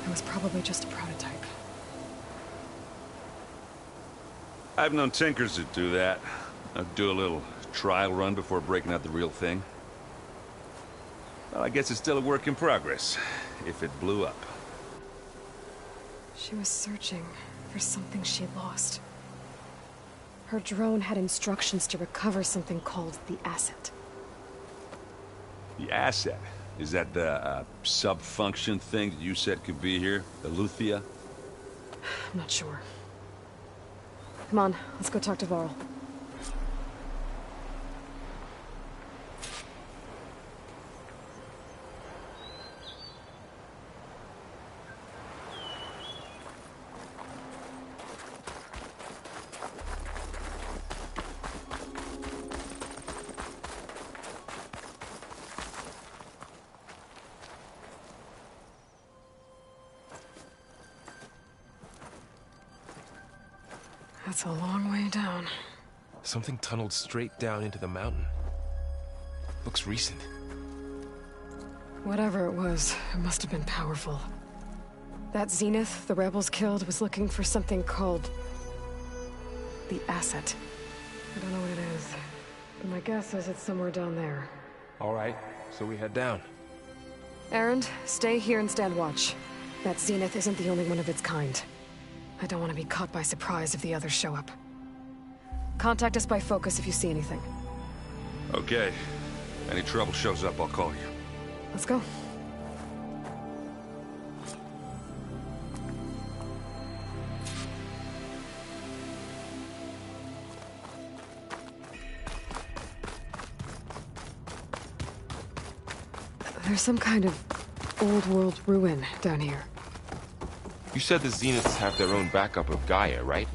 It was probably just a prototype. I've known tinkers that do that. I'd do a little trial run before breaking out the real thing. Well, I guess it's still a work in progress, if it blew up. She was searching for something she lost. Her drone had instructions to recover something called the Asset. The Asset? Is that the sub-function thing that you said could be here? Eleuthia? I'm not sure. Come on, let's go talk to Varl. That's a long way down. Something tunneled straight down into the mountain. Looks recent. Whatever it was, it must have been powerful. That Zenith the rebels killed was looking for something called the Asset. I don't know what it is, but my guess is it's somewhere down there. All right, so we head down. Erend, stay here and stand watch. That Zenith isn't the only one of its kind. I don't want to be caught by surprise if the others show up. Contact us by focus if you see anything. Okay. Any trouble shows up, I'll call you. Let's go. There's some kind of old-world ruin down here. You said the Zeniths have their own backup of Gaia, right?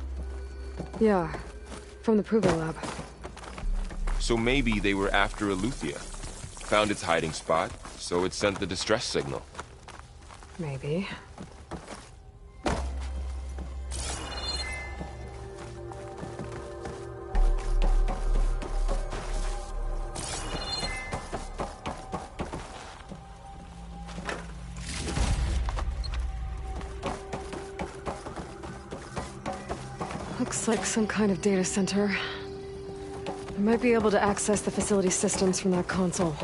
Yeah, from the Proving Lab. So maybe they were after Eleuthia. Found its hiding spot, so it sent the distress signal. Maybe. Looks like some kind of data center. I might be able to access the facility systems from that console.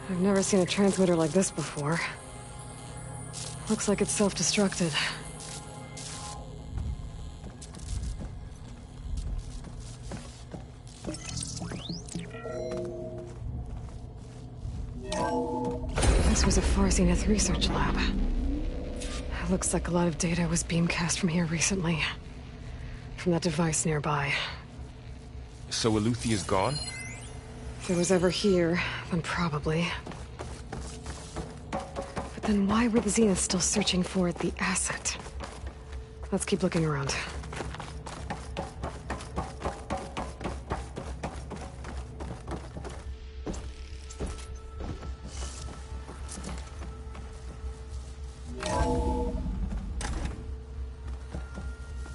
I've never seen a transmitter like this before. Looks like it's self-destructed. This was a Far Zenith research lab. It looks like a lot of data was beamcast from here recently. From that device nearby. So Eleuthia's gone? If it was ever here, then probably. But then why were the Zeniths still searching for the Asset? Let's keep looking around.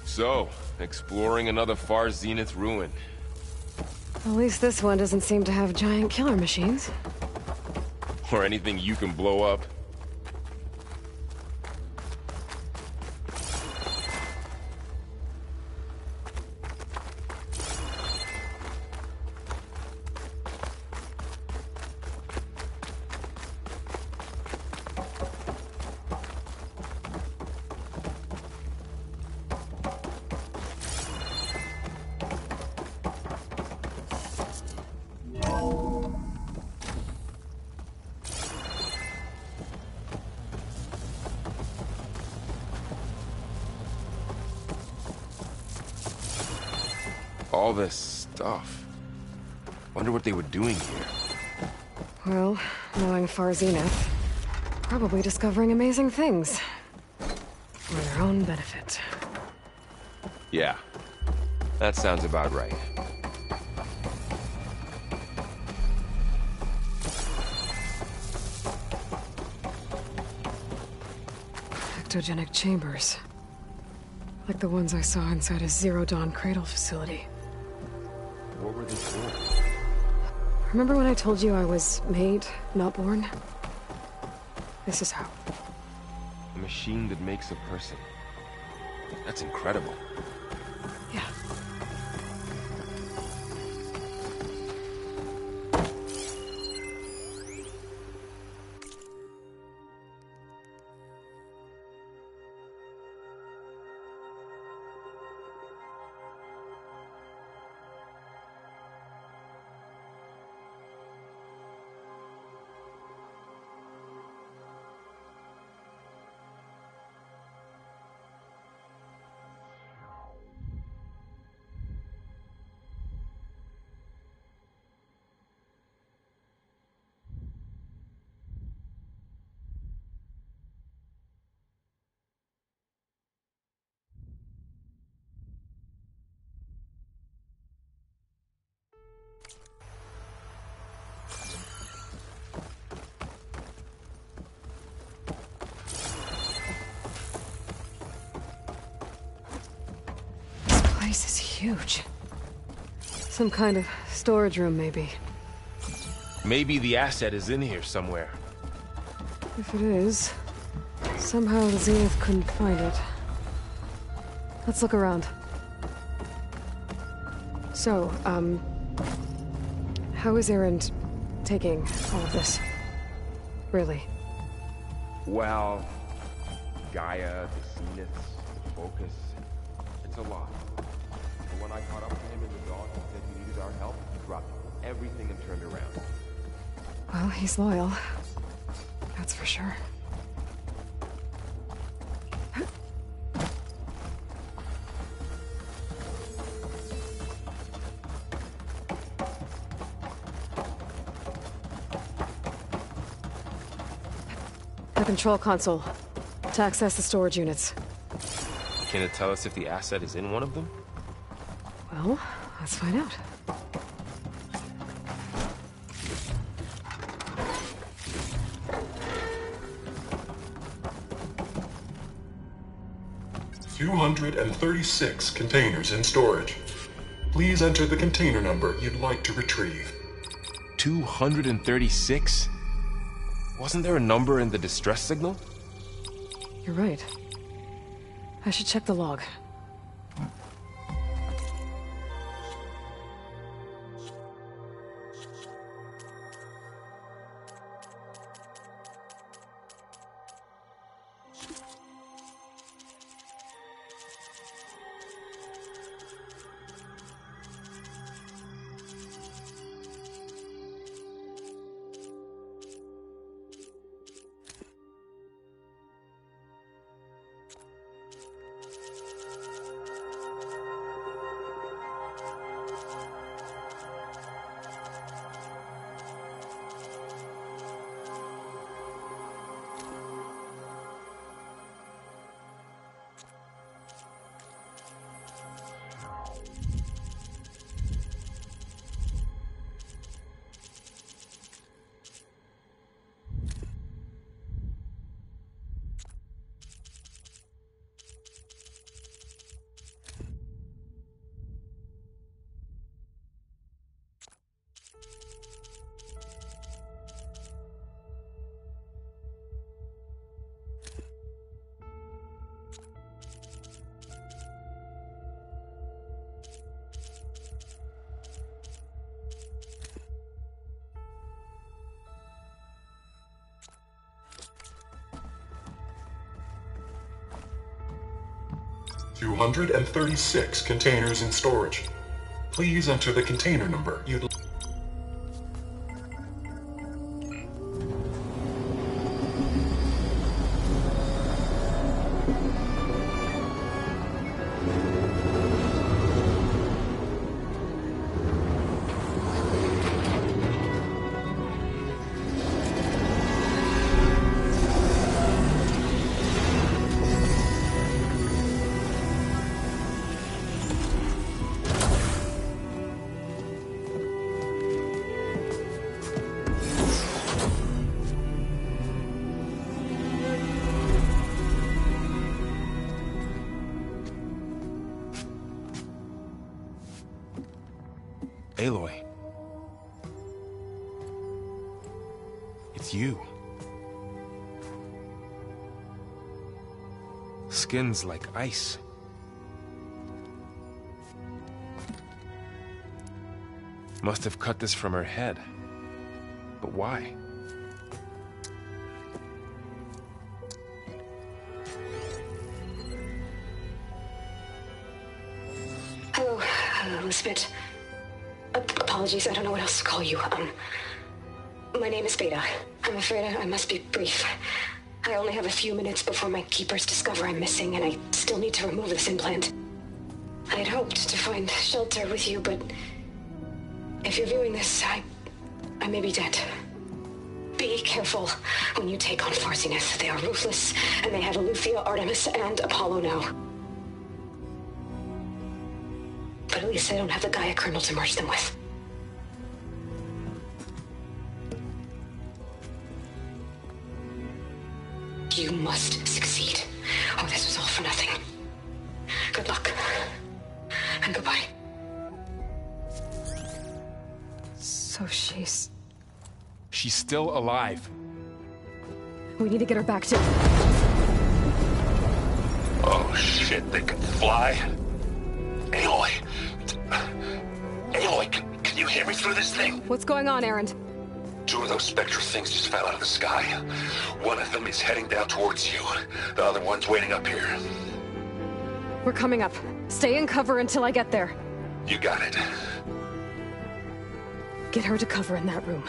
So, exploring another Far Zenith ruin. At least this one doesn't seem to have giant killer machines. Or anything you can blow up. All this stuff. Wonder what they were doing here. Well, knowing Far Zenith, probably discovering amazing things. For their own benefit. Yeah. That sounds about right. Ectogenic chambers. Like the ones I saw inside a Zero Dawn cradle facility. What were they for? Remember when I told you I was made, not born? This is how. A machine that makes a person. That's incredible. Yeah. This place is huge. Some kind of storage room, maybe. Maybe the asset is in here somewhere. If it is, somehow the Zenith couldn't find it. Let's look around. So, how is Erend taking all of this? Really? Well, Gaia, the Zeniths, the Focus, it's a lot. But when I caught up to him in the dock and said he needed our help, he dropped everything and turned around. Well, he's loyal. That's for sure. The control console. To access the storage units. Can it tell us if the asset is in one of them? Well, let's find out. $236 containers in storage. Please enter the container number you'd like to retrieve. 236? Wasn't there a number in the distress signal? You're right. I should check the log. $236 containers in storage. Please enter the container number you'd like. Aloy. It's you. Skin's like ice. Must have cut this from her head. But why? Hello, Elizabeth. Apologies, I don't know what else to call you. My name is Beta. I'm afraid I must be brief. I only have a few minutes before my keepers discover I'm missing, and I still need to remove this implant. I had hoped to find shelter with you, but if you're viewing this, I may be dead. Be careful when you take on Far Zenith. They are ruthless, and they have Eleuthia, Artemis, and Apollo now. But at least they don't have the Gaia kernel to merge them with. You must succeed, or this was all for nothing. Good luck, and goodbye. So she's still alive. We need to get her back to... Oh shit, they can fly? Aloy! Aloy, can you hear me through this thing? What's going on, Erend? 2 of those Spectre things just fell out of the sky. One of them is heading down towards you. The other one's waiting up here. We're coming up. Stay in cover until I get there. You got it. Get her to cover in that room.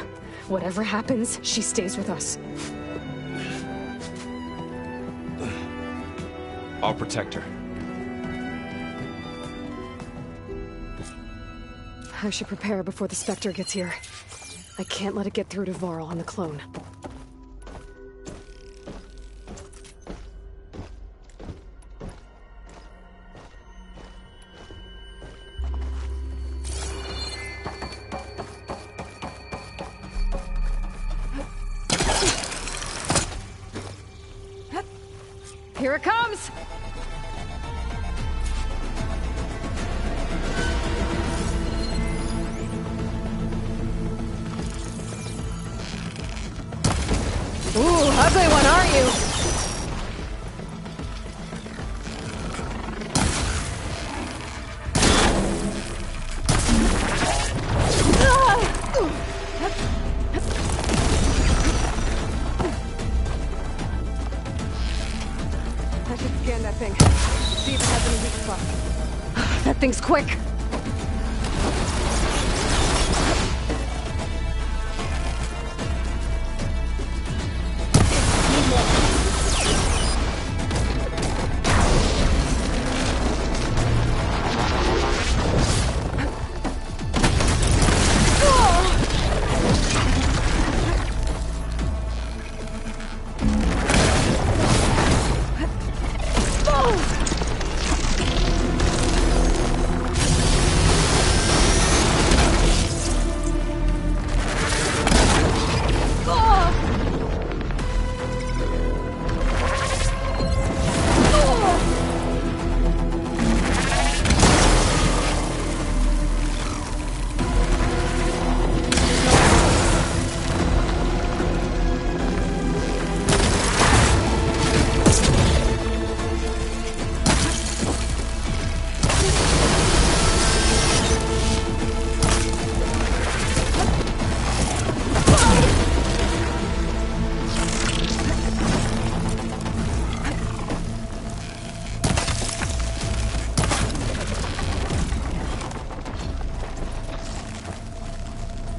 Whatever happens, she stays with us. I'll protect her. I should prepare before the Spectre gets here. I can't let it get through to Varl on the clone. Here it comes! Ooh, ugly one, aren't you? I should scan that thing. See if it has any weak spots. That thing's quick.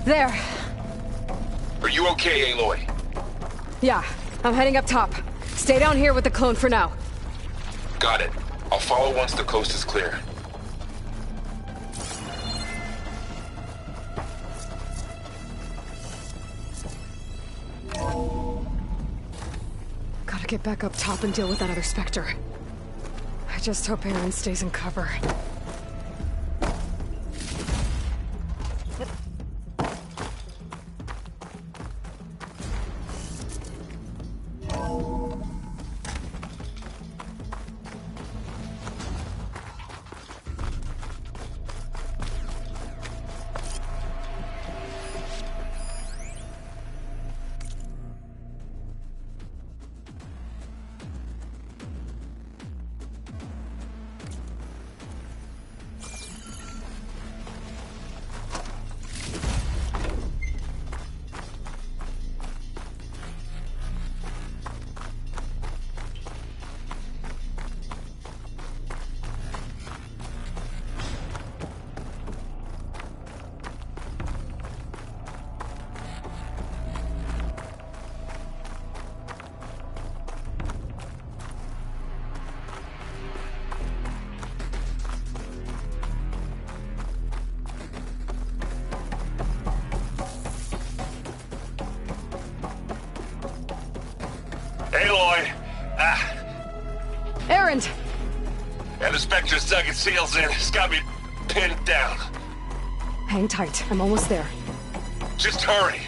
There. Are you okay, Aloy? Yeah, I'm heading up top. Stay down here with the clone for now. Got it. I'll follow once the coast is clear. Gotta get back up top and deal with that other Spectre. I just hope Erend stays in cover. Aloy! Erend! And the Spectre's dug its heels in. It's got me pinned down. Hang tight. I'm almost there. Just hurry.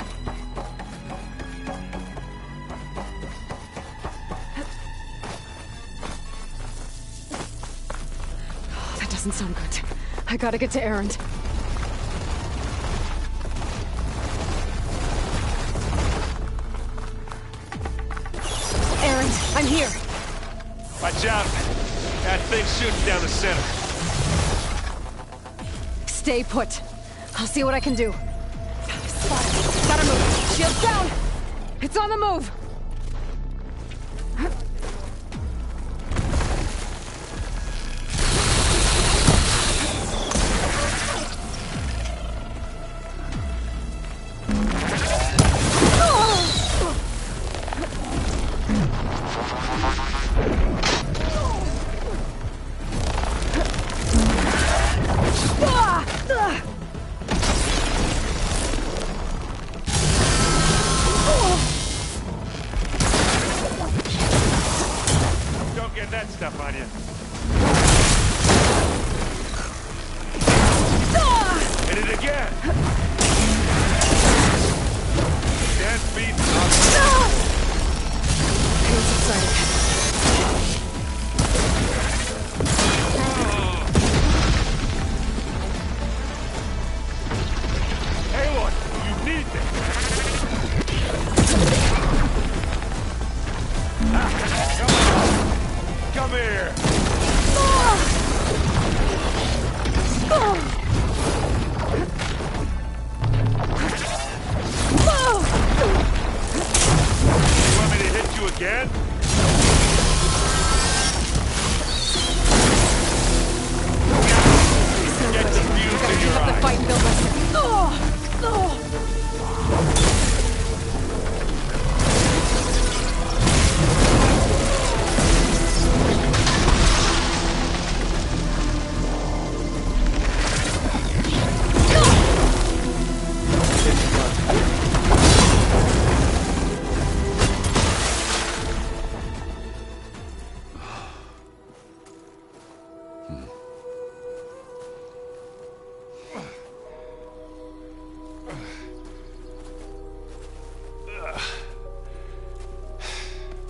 That doesn't sound good. I gotta get to Erend. Erend, I'm here. Watch out. That thing's shooting down the center. Stay put. I'll see what I can do. Spotted. Gotta move. Shields down. It's on the move.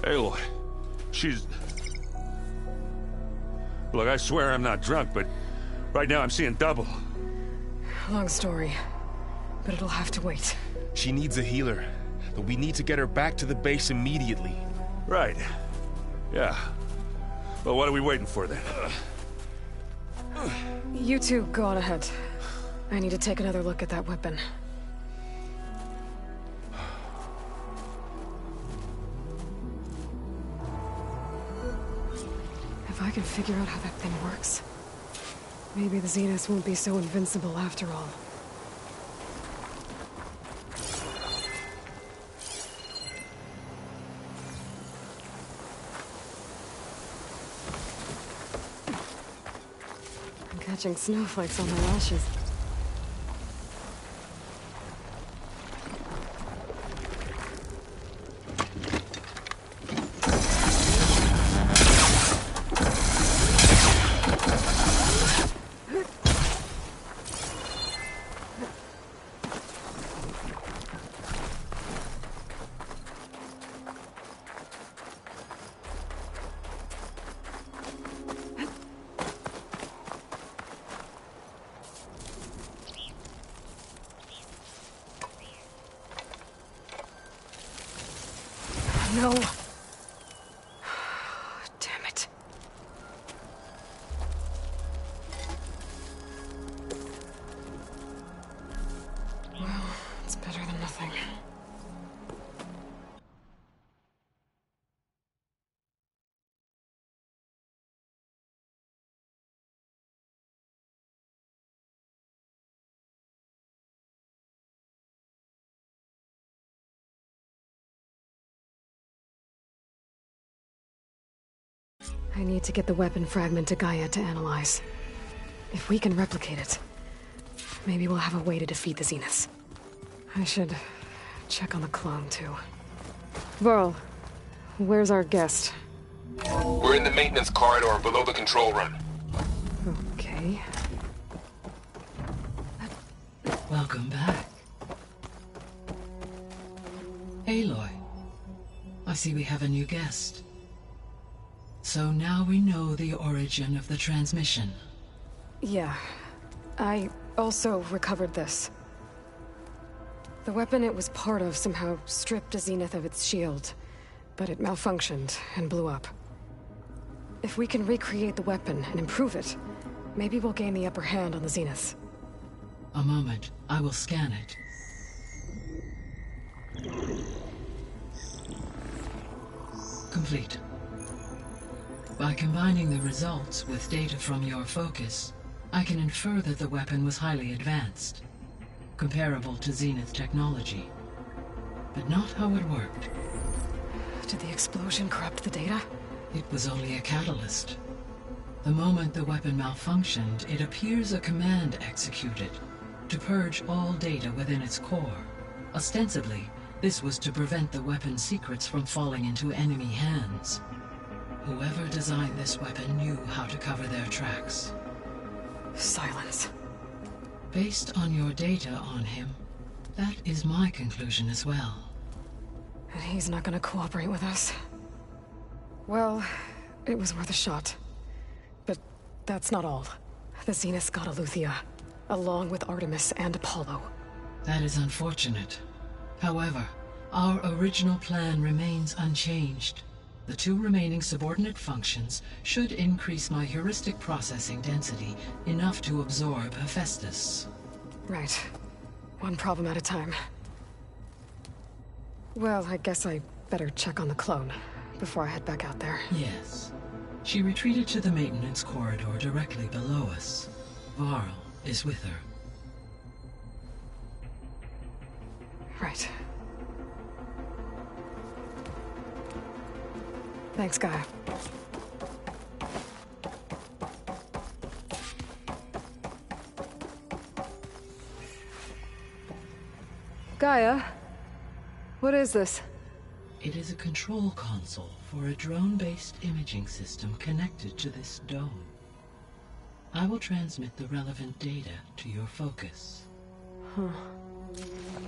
Aloy, she's... Look, I swear I'm not drunk, but right now I'm seeing double. Long story, but it'll have to wait. She needs a healer, but we need to get her back to the base immediately. Right. Yeah. Well, what are we waiting for then? You two go on ahead. I need to take another look at that weapon. If I can figure out how that thing works, maybe the Zeniths won't be so invincible after all. I'm catching snowflakes on my lashes. No. Damn it. Well, it's better than nothing. I need to get the weapon fragment to Gaia to analyze. If we can replicate it, maybe we'll have a way to defeat the Zeniths. I should check on the clone, too. Varl, Where's our guest? We're in the maintenance corridor below the control room. Okay. Welcome back. Aloy, I see we have a new guest. So now we know the origin of the transmission. Yeah. I also recovered this. The weapon it was part of somehow stripped Zenith of its shield, but it malfunctioned and blew up. If we can recreate the weapon and improve it, maybe we'll gain the upper hand on the Zeniths. A moment. I will scan it. Complete. By combining the results with data from your focus, I can infer that the weapon was highly advanced, comparable to Zenith technology, but not how it worked. Did the explosion corrupt the data? It was only a catalyst. The moment the weapon malfunctioned, it appears a command executed to purge all data within its core. Ostensibly, this was to prevent the weapon's secrets from falling into enemy hands. Whoever designed this weapon knew how to cover their tracks. Silence. Based on your data on him, that is my conclusion as well. And he's not gonna cooperate with us. Well, it was worth a shot. But that's not all. The Zeniths got Eleuthia, along with Artemis and Apollo. That is unfortunate. However, our original plan remains unchanged. The 2 remaining subordinate functions should increase my heuristic processing density enough to absorb Hephaestus. Right. One problem at a time. Well, I guess I better check on the clone before I head back out there. Yes. She retreated to the maintenance corridor directly below us. Varl is with her. Right. Thanks, Gaia. Gaia? What is this? It is a control console for a drone-based imaging system connected to this dome. I will transmit the relevant data to your focus. Huh.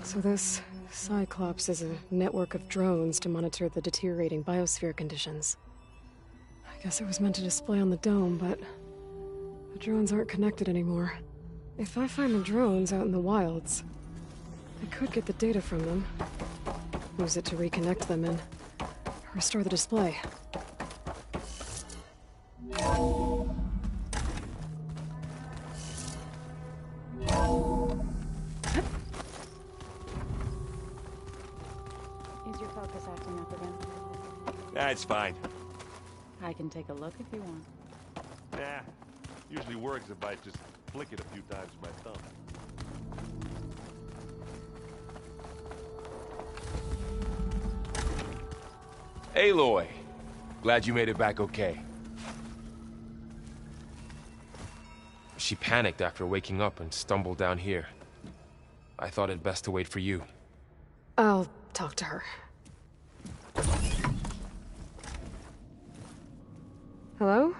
So this Cyclops is a network of drones to monitor the deteriorating biosphere conditions. I guess it was meant to display on the dome, but the drones aren't connected anymore. If I find the drones out in the wilds, I could get the data from them, use it to reconnect them and restore the display. Is your focus acting up again? That's fine. I can take a look if you want. Nah, usually works if I just flick it a few times with my thumb. Aloy, glad you made it back okay. She panicked after waking up and stumbled down here. I thought it best to wait for you. I'll talk to her. Hello?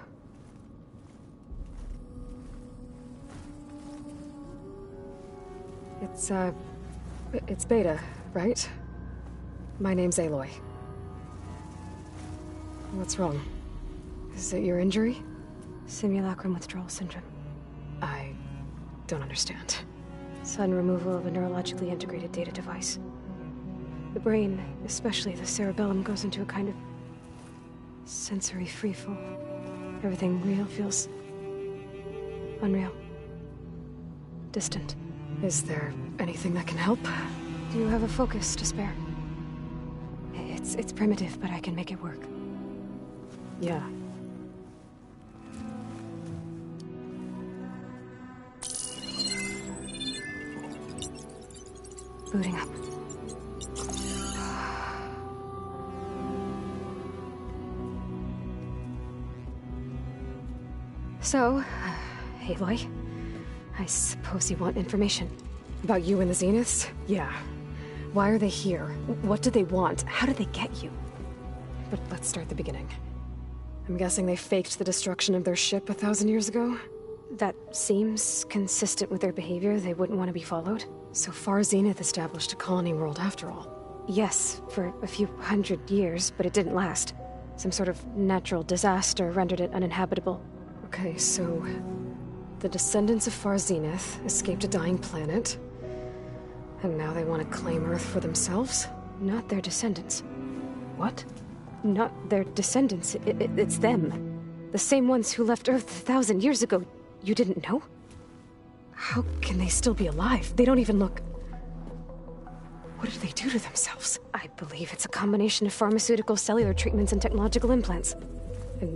It's Beta, right? My name's Aloy. What's wrong? Is it your injury? Simulacrum withdrawal syndrome. I don't understand. Sudden removal of a neurologically integrated data device. The brain, especially the cerebellum, goes into a kind of sensory freefall. Everything real feels unreal. Distant. Is there anything that can help? Do you have a focus to spare? It's primitive, but I can make it work. Yeah. Booting up. So, Aloy, I suppose you want information. About you and the Zeniths? Yeah. Why are they here? What do they want? How did they get you? but let's start the beginning. I'm guessing they faked the destruction of their ship 1,000 years ago? That seems consistent with their behavior. They wouldn't want to be followed. So Far Zenith established a colony world after all. Yes, for a few hundred years, but it didn't last. Some sort of natural disaster rendered it uninhabitable. Okay, so the descendants of Far Zenith escaped a dying planet, and now they want to claim Earth for themselves? Not their descendants. What? Not their descendants. It's them. The same ones who left Earth 1,000 years ago. You didn't know? How can they still be alive? They don't even look... What did they do to themselves? I believe it's a combination of pharmaceutical, cellular treatments, and technological implants.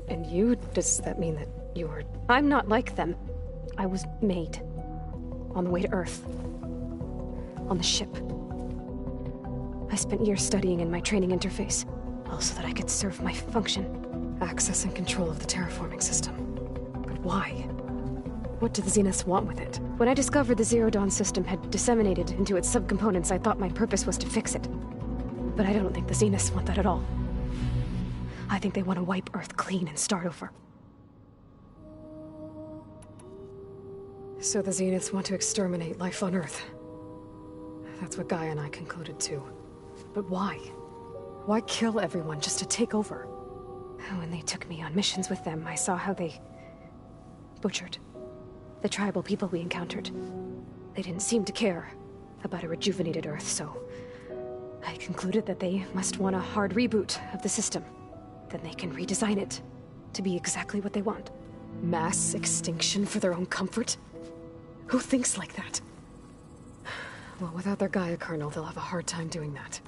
And you? Does that mean that you were... I'm not like them. I was made. On the way to Earth. On the ship. I spent years studying in my training interface, all so that I could serve my function. Access and control of the terraforming system. But why? What do the Zeniths want with it? When I discovered the Zero Dawn system had disseminated into its subcomponents, I thought my purpose was to fix it. But I don't think the Zeniths want that at all. I think they want to wipe Earth clean and start over. So the Zeniths want to exterminate life on Earth. That's what Gaia and I concluded too. But why? Why kill everyone just to take over? When they took me on missions with them, I saw how they butchered the tribal people we encountered. They didn't seem to care about a rejuvenated Earth, so I concluded that they must want a hard reboot of the system. Then they can redesign it to be exactly what they want. Mass extinction for their own comfort? Who thinks like that? Well, without their Gaia kernel, they'll have a hard time doing that.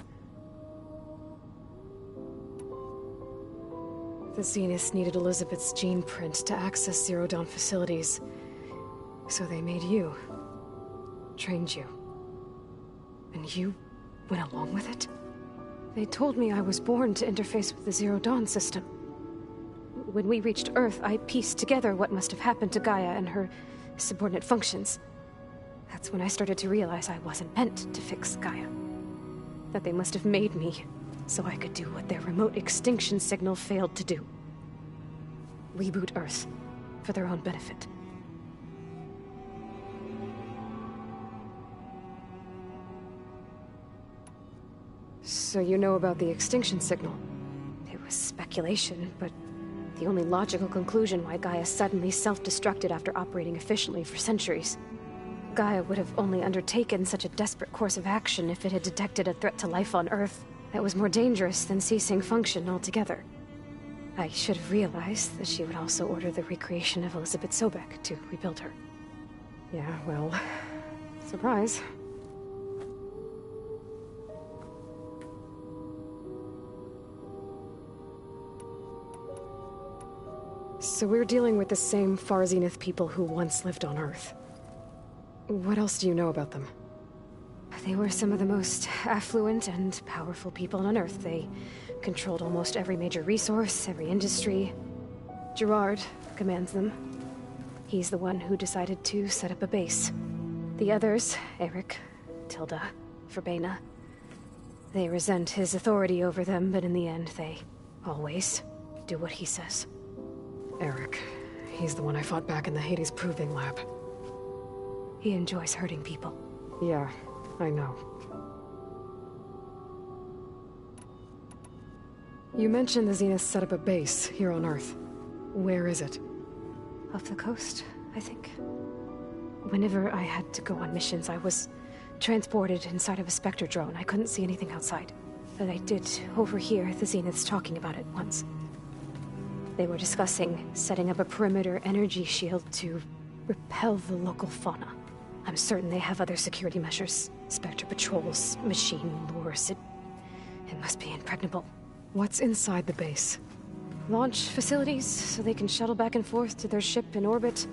The Zeniths needed Elizabeth's gene print to access Zero Dawn facilities. So they made you. Trained you. And you went along with it? They told me I was born to interface with the Zero Dawn system. When we reached Earth, I pieced together what must have happened to Gaia and her subordinate functions. That's when I started to realize I wasn't meant to fix Gaia. That they must have made me so I could do what their remote extinction signal failed to do. Reboot Earth for their own benefit. So you know about the extinction signal? It was speculation, but the only logical conclusion why Gaia suddenly self-destructed after operating efficiently for centuries. Gaia would have only undertaken such a desperate course of action if it had detected a threat to life on Earth that was more dangerous than ceasing function altogether. I should have realized that she would also order the recreation of Elizabeth Sobek to rebuild her. Yeah, well, surprise. So we're dealing with the same Far Zenith people who once lived on Earth. What else do you know about them? They were some of the most affluent and powerful people on Earth. They controlled almost every major resource, every industry. Gerard commands them. He's the one who decided to set up a base. The others, Eric, Tilda, Verbena, they resent his authority over them, but in the end, they always do what he says. Eric. He's the one I fought back in the Hades Proving Lab. He enjoys hurting people. Yeah, I know. You mentioned the Zeniths set up a base here on Earth. Where is it? Off the coast, I think. Whenever I had to go on missions, I was transported inside of a Spectre drone. I couldn't see anything outside. But I did overhear the Zeniths talking about it once. They were discussing setting up a perimeter energy shield to repel the local fauna. I'm certain they have other security measures. Spectre patrols, machine lures. It must be impregnable. What's inside the base? Launch facilities, so they can shuttle back and forth to their ship in orbit.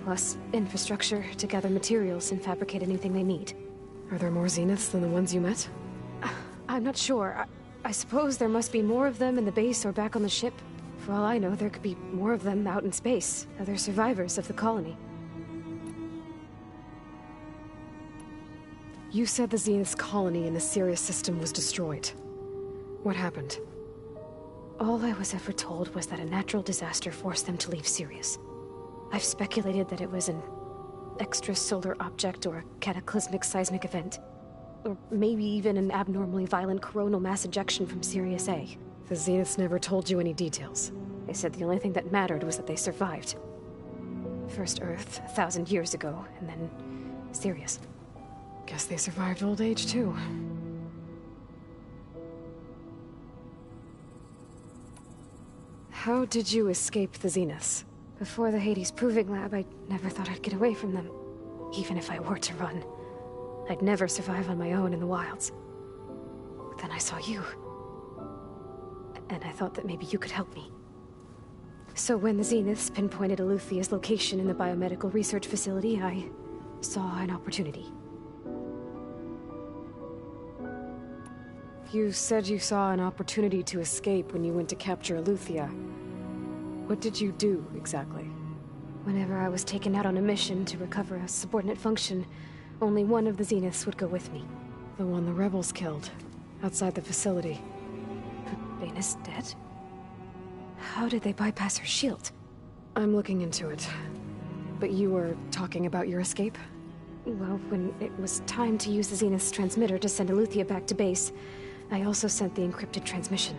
Plus infrastructure to gather materials and fabricate anything they need. Are there more Zeniths than the ones you met? I'm not sure. I suppose there must be more of them in the base or back on the ship. For all I know, there could be more of them out in space. Other survivors of the colony. You said the Zenith's colony in the Sirius system was destroyed. What happened? All I was ever told was that a natural disaster forced them to leave Sirius. I've speculated that it was an extrasolar object or a cataclysmic seismic event. Or maybe even an abnormally violent coronal mass ejection from Sirius A. The Zeniths never told you any details. They said the only thing that mattered was that they survived. First Earth, 1,000 years ago, and then Sirius. Guess they survived old age, too. How did you escape the Zeniths? Before the Hades Proving Lab, I never thought I'd get away from them. Even if I were to run. I'd never survive on my own in the wilds. But then I saw you. And I thought that maybe you could help me. So when the Zeniths pinpointed Eluthia's location in the biomedical research facility, I saw an opportunity. You said you saw an opportunity to escape when you went to capture Eluthia. What did you do, exactly? Whenever I was taken out on a mission to recover a subordinate function, only one of the Zeniths would go with me. The one the rebels killed, outside the facility. Baina's dead? How did they bypass her shield? I'm looking into it. But you were talking about your escape? Well, when it was time to use the Zenith's transmitter to send Eluthia back to base, I also sent the encrypted transmission.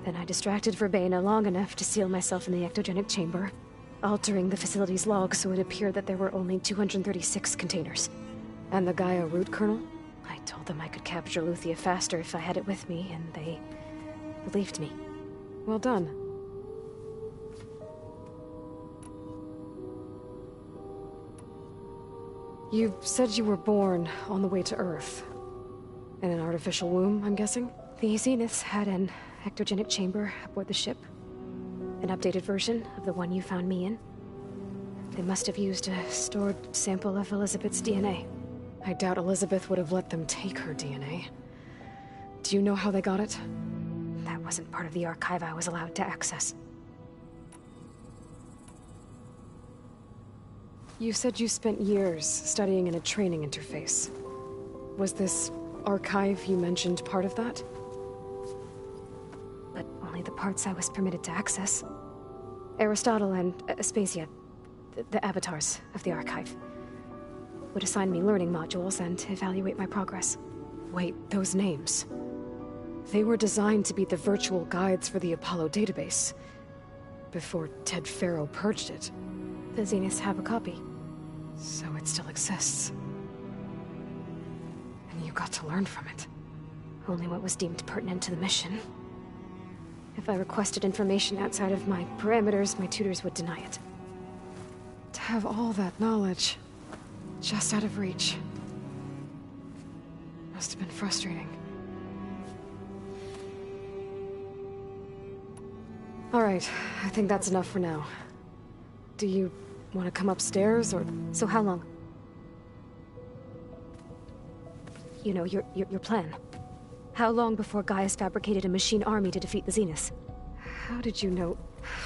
Then I distracted Verbena long enough to seal myself in the ectogenic chamber, altering the facility's log so it appeared that there were only 236 containers. And the Gaia root kernel? I told them I could capture Eluthia faster if I had it with me, and they believed me. Well done. You said you were born on the way to Earth. In an artificial womb, I'm guessing? The Zeniths had an ectogenic chamber aboard the ship. An updated version of the one you found me in. They must have used a stored sample of Elizabeth's DNA. I doubt Elizabeth would have let them take her DNA. Do you know how they got it? That wasn't part of the archive I was allowed to access. You said you spent years studying in a training interface. Was this archive you mentioned part of that? But only the parts I was permitted to access. Aristotle and Aspasia, the avatars of the archive, would assign me learning modules and evaluate my progress. Wait, those names. They were designed to be the virtual guides for the Apollo database, before Ted Faro purged it. The Zeniths have a copy. So it still exists. And you got to learn from it. Only what was deemed pertinent to the mission. If I requested information outside of my parameters, my tutors would deny it. To have all that knowledge, just out of reach. Must have been frustrating. All right, I think that's enough for now. Do you want to come upstairs, or...? So how long? You know, your plan. How long before Gaia's fabricated a machine army to defeat the Zeniths? How did you know?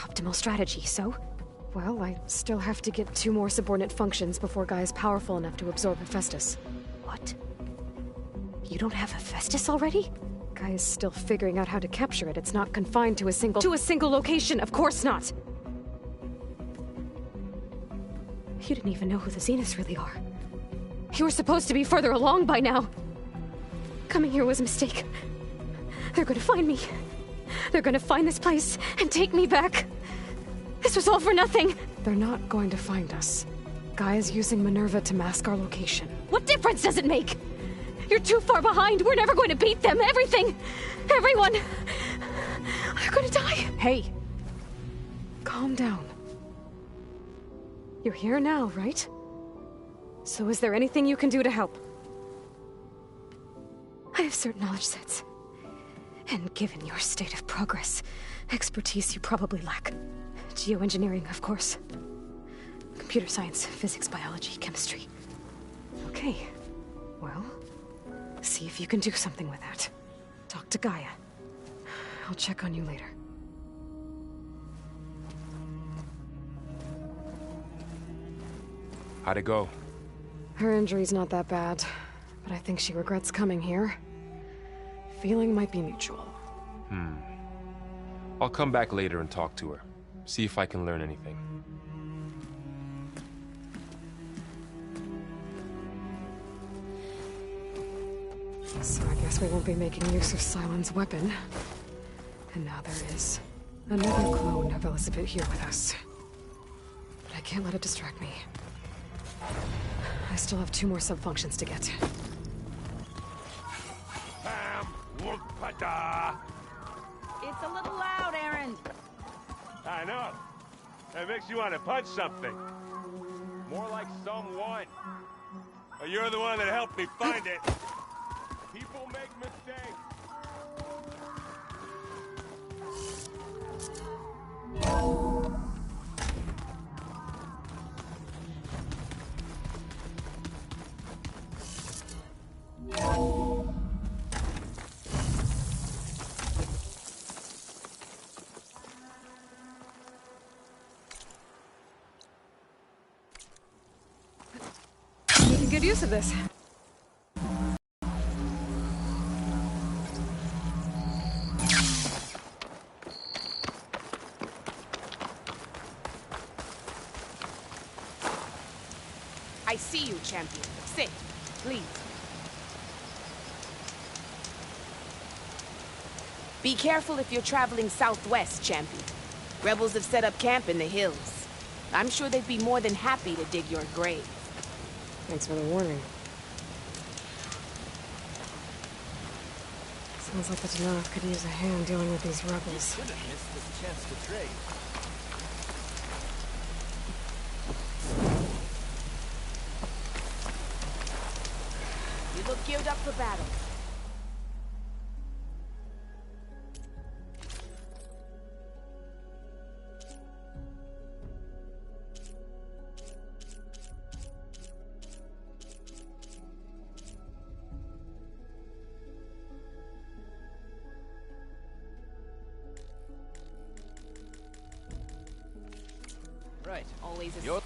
Optimal strategy, so? Well, I still have to get 2 more subordinate functions before Gaia's powerful enough to absorb Hephaestus. What? You don't have Hephaestus already? Gaia's still figuring out how to capture it. It's not confined to a single... To a single location, of course not! You didn't even know who the Zeniths really are. You were supposed to be further along by now! Coming here was a mistake. They're gonna find me. They're gonna find this place and take me back. This was all for nothing. They're not going to find us. Gaia's using Minerva to mask our location. What difference does it make? You're too far behind. We're never going to beat them. Everything. Everyone. They're gonna die. Hey. Calm down. You're here now, right? So is there anything you can do to help? I have certain knowledge sets. And given your state of progress, expertise you probably lack. Geoengineering, of course. Computer science, physics, biology, chemistry. Okay. Well, see if you can do something with that. Talk to Gaia. I'll check on you later. How'd it go? Her injury's not that bad, but I think she regrets coming here. Feeling might be mutual. I'll come back later and talk to her. See if I can learn anything. So I guess we won't be making use of Cylon's weapon. And now there is another clone of Elizabeth here with us. But I can't let it distract me. I still have 2 more sub-functions to get. It's a little loud, Aaron. I know. That makes you want to punch something. More like someone. Well, you're the one that helped me find it. People make mistakes. We can get use of this. I see you, champion. Sit, please. Be careful if you're traveling southwest, champion. Rebels have set up camp in the hills. I'm sure they'd be more than happy to dig your grave. Thanks for the warning. Sounds like the Tenakth could use a hand dealing with these rebels. Couldn't have missed this chance to trade. You look geared up for battle. Right. Always a... You're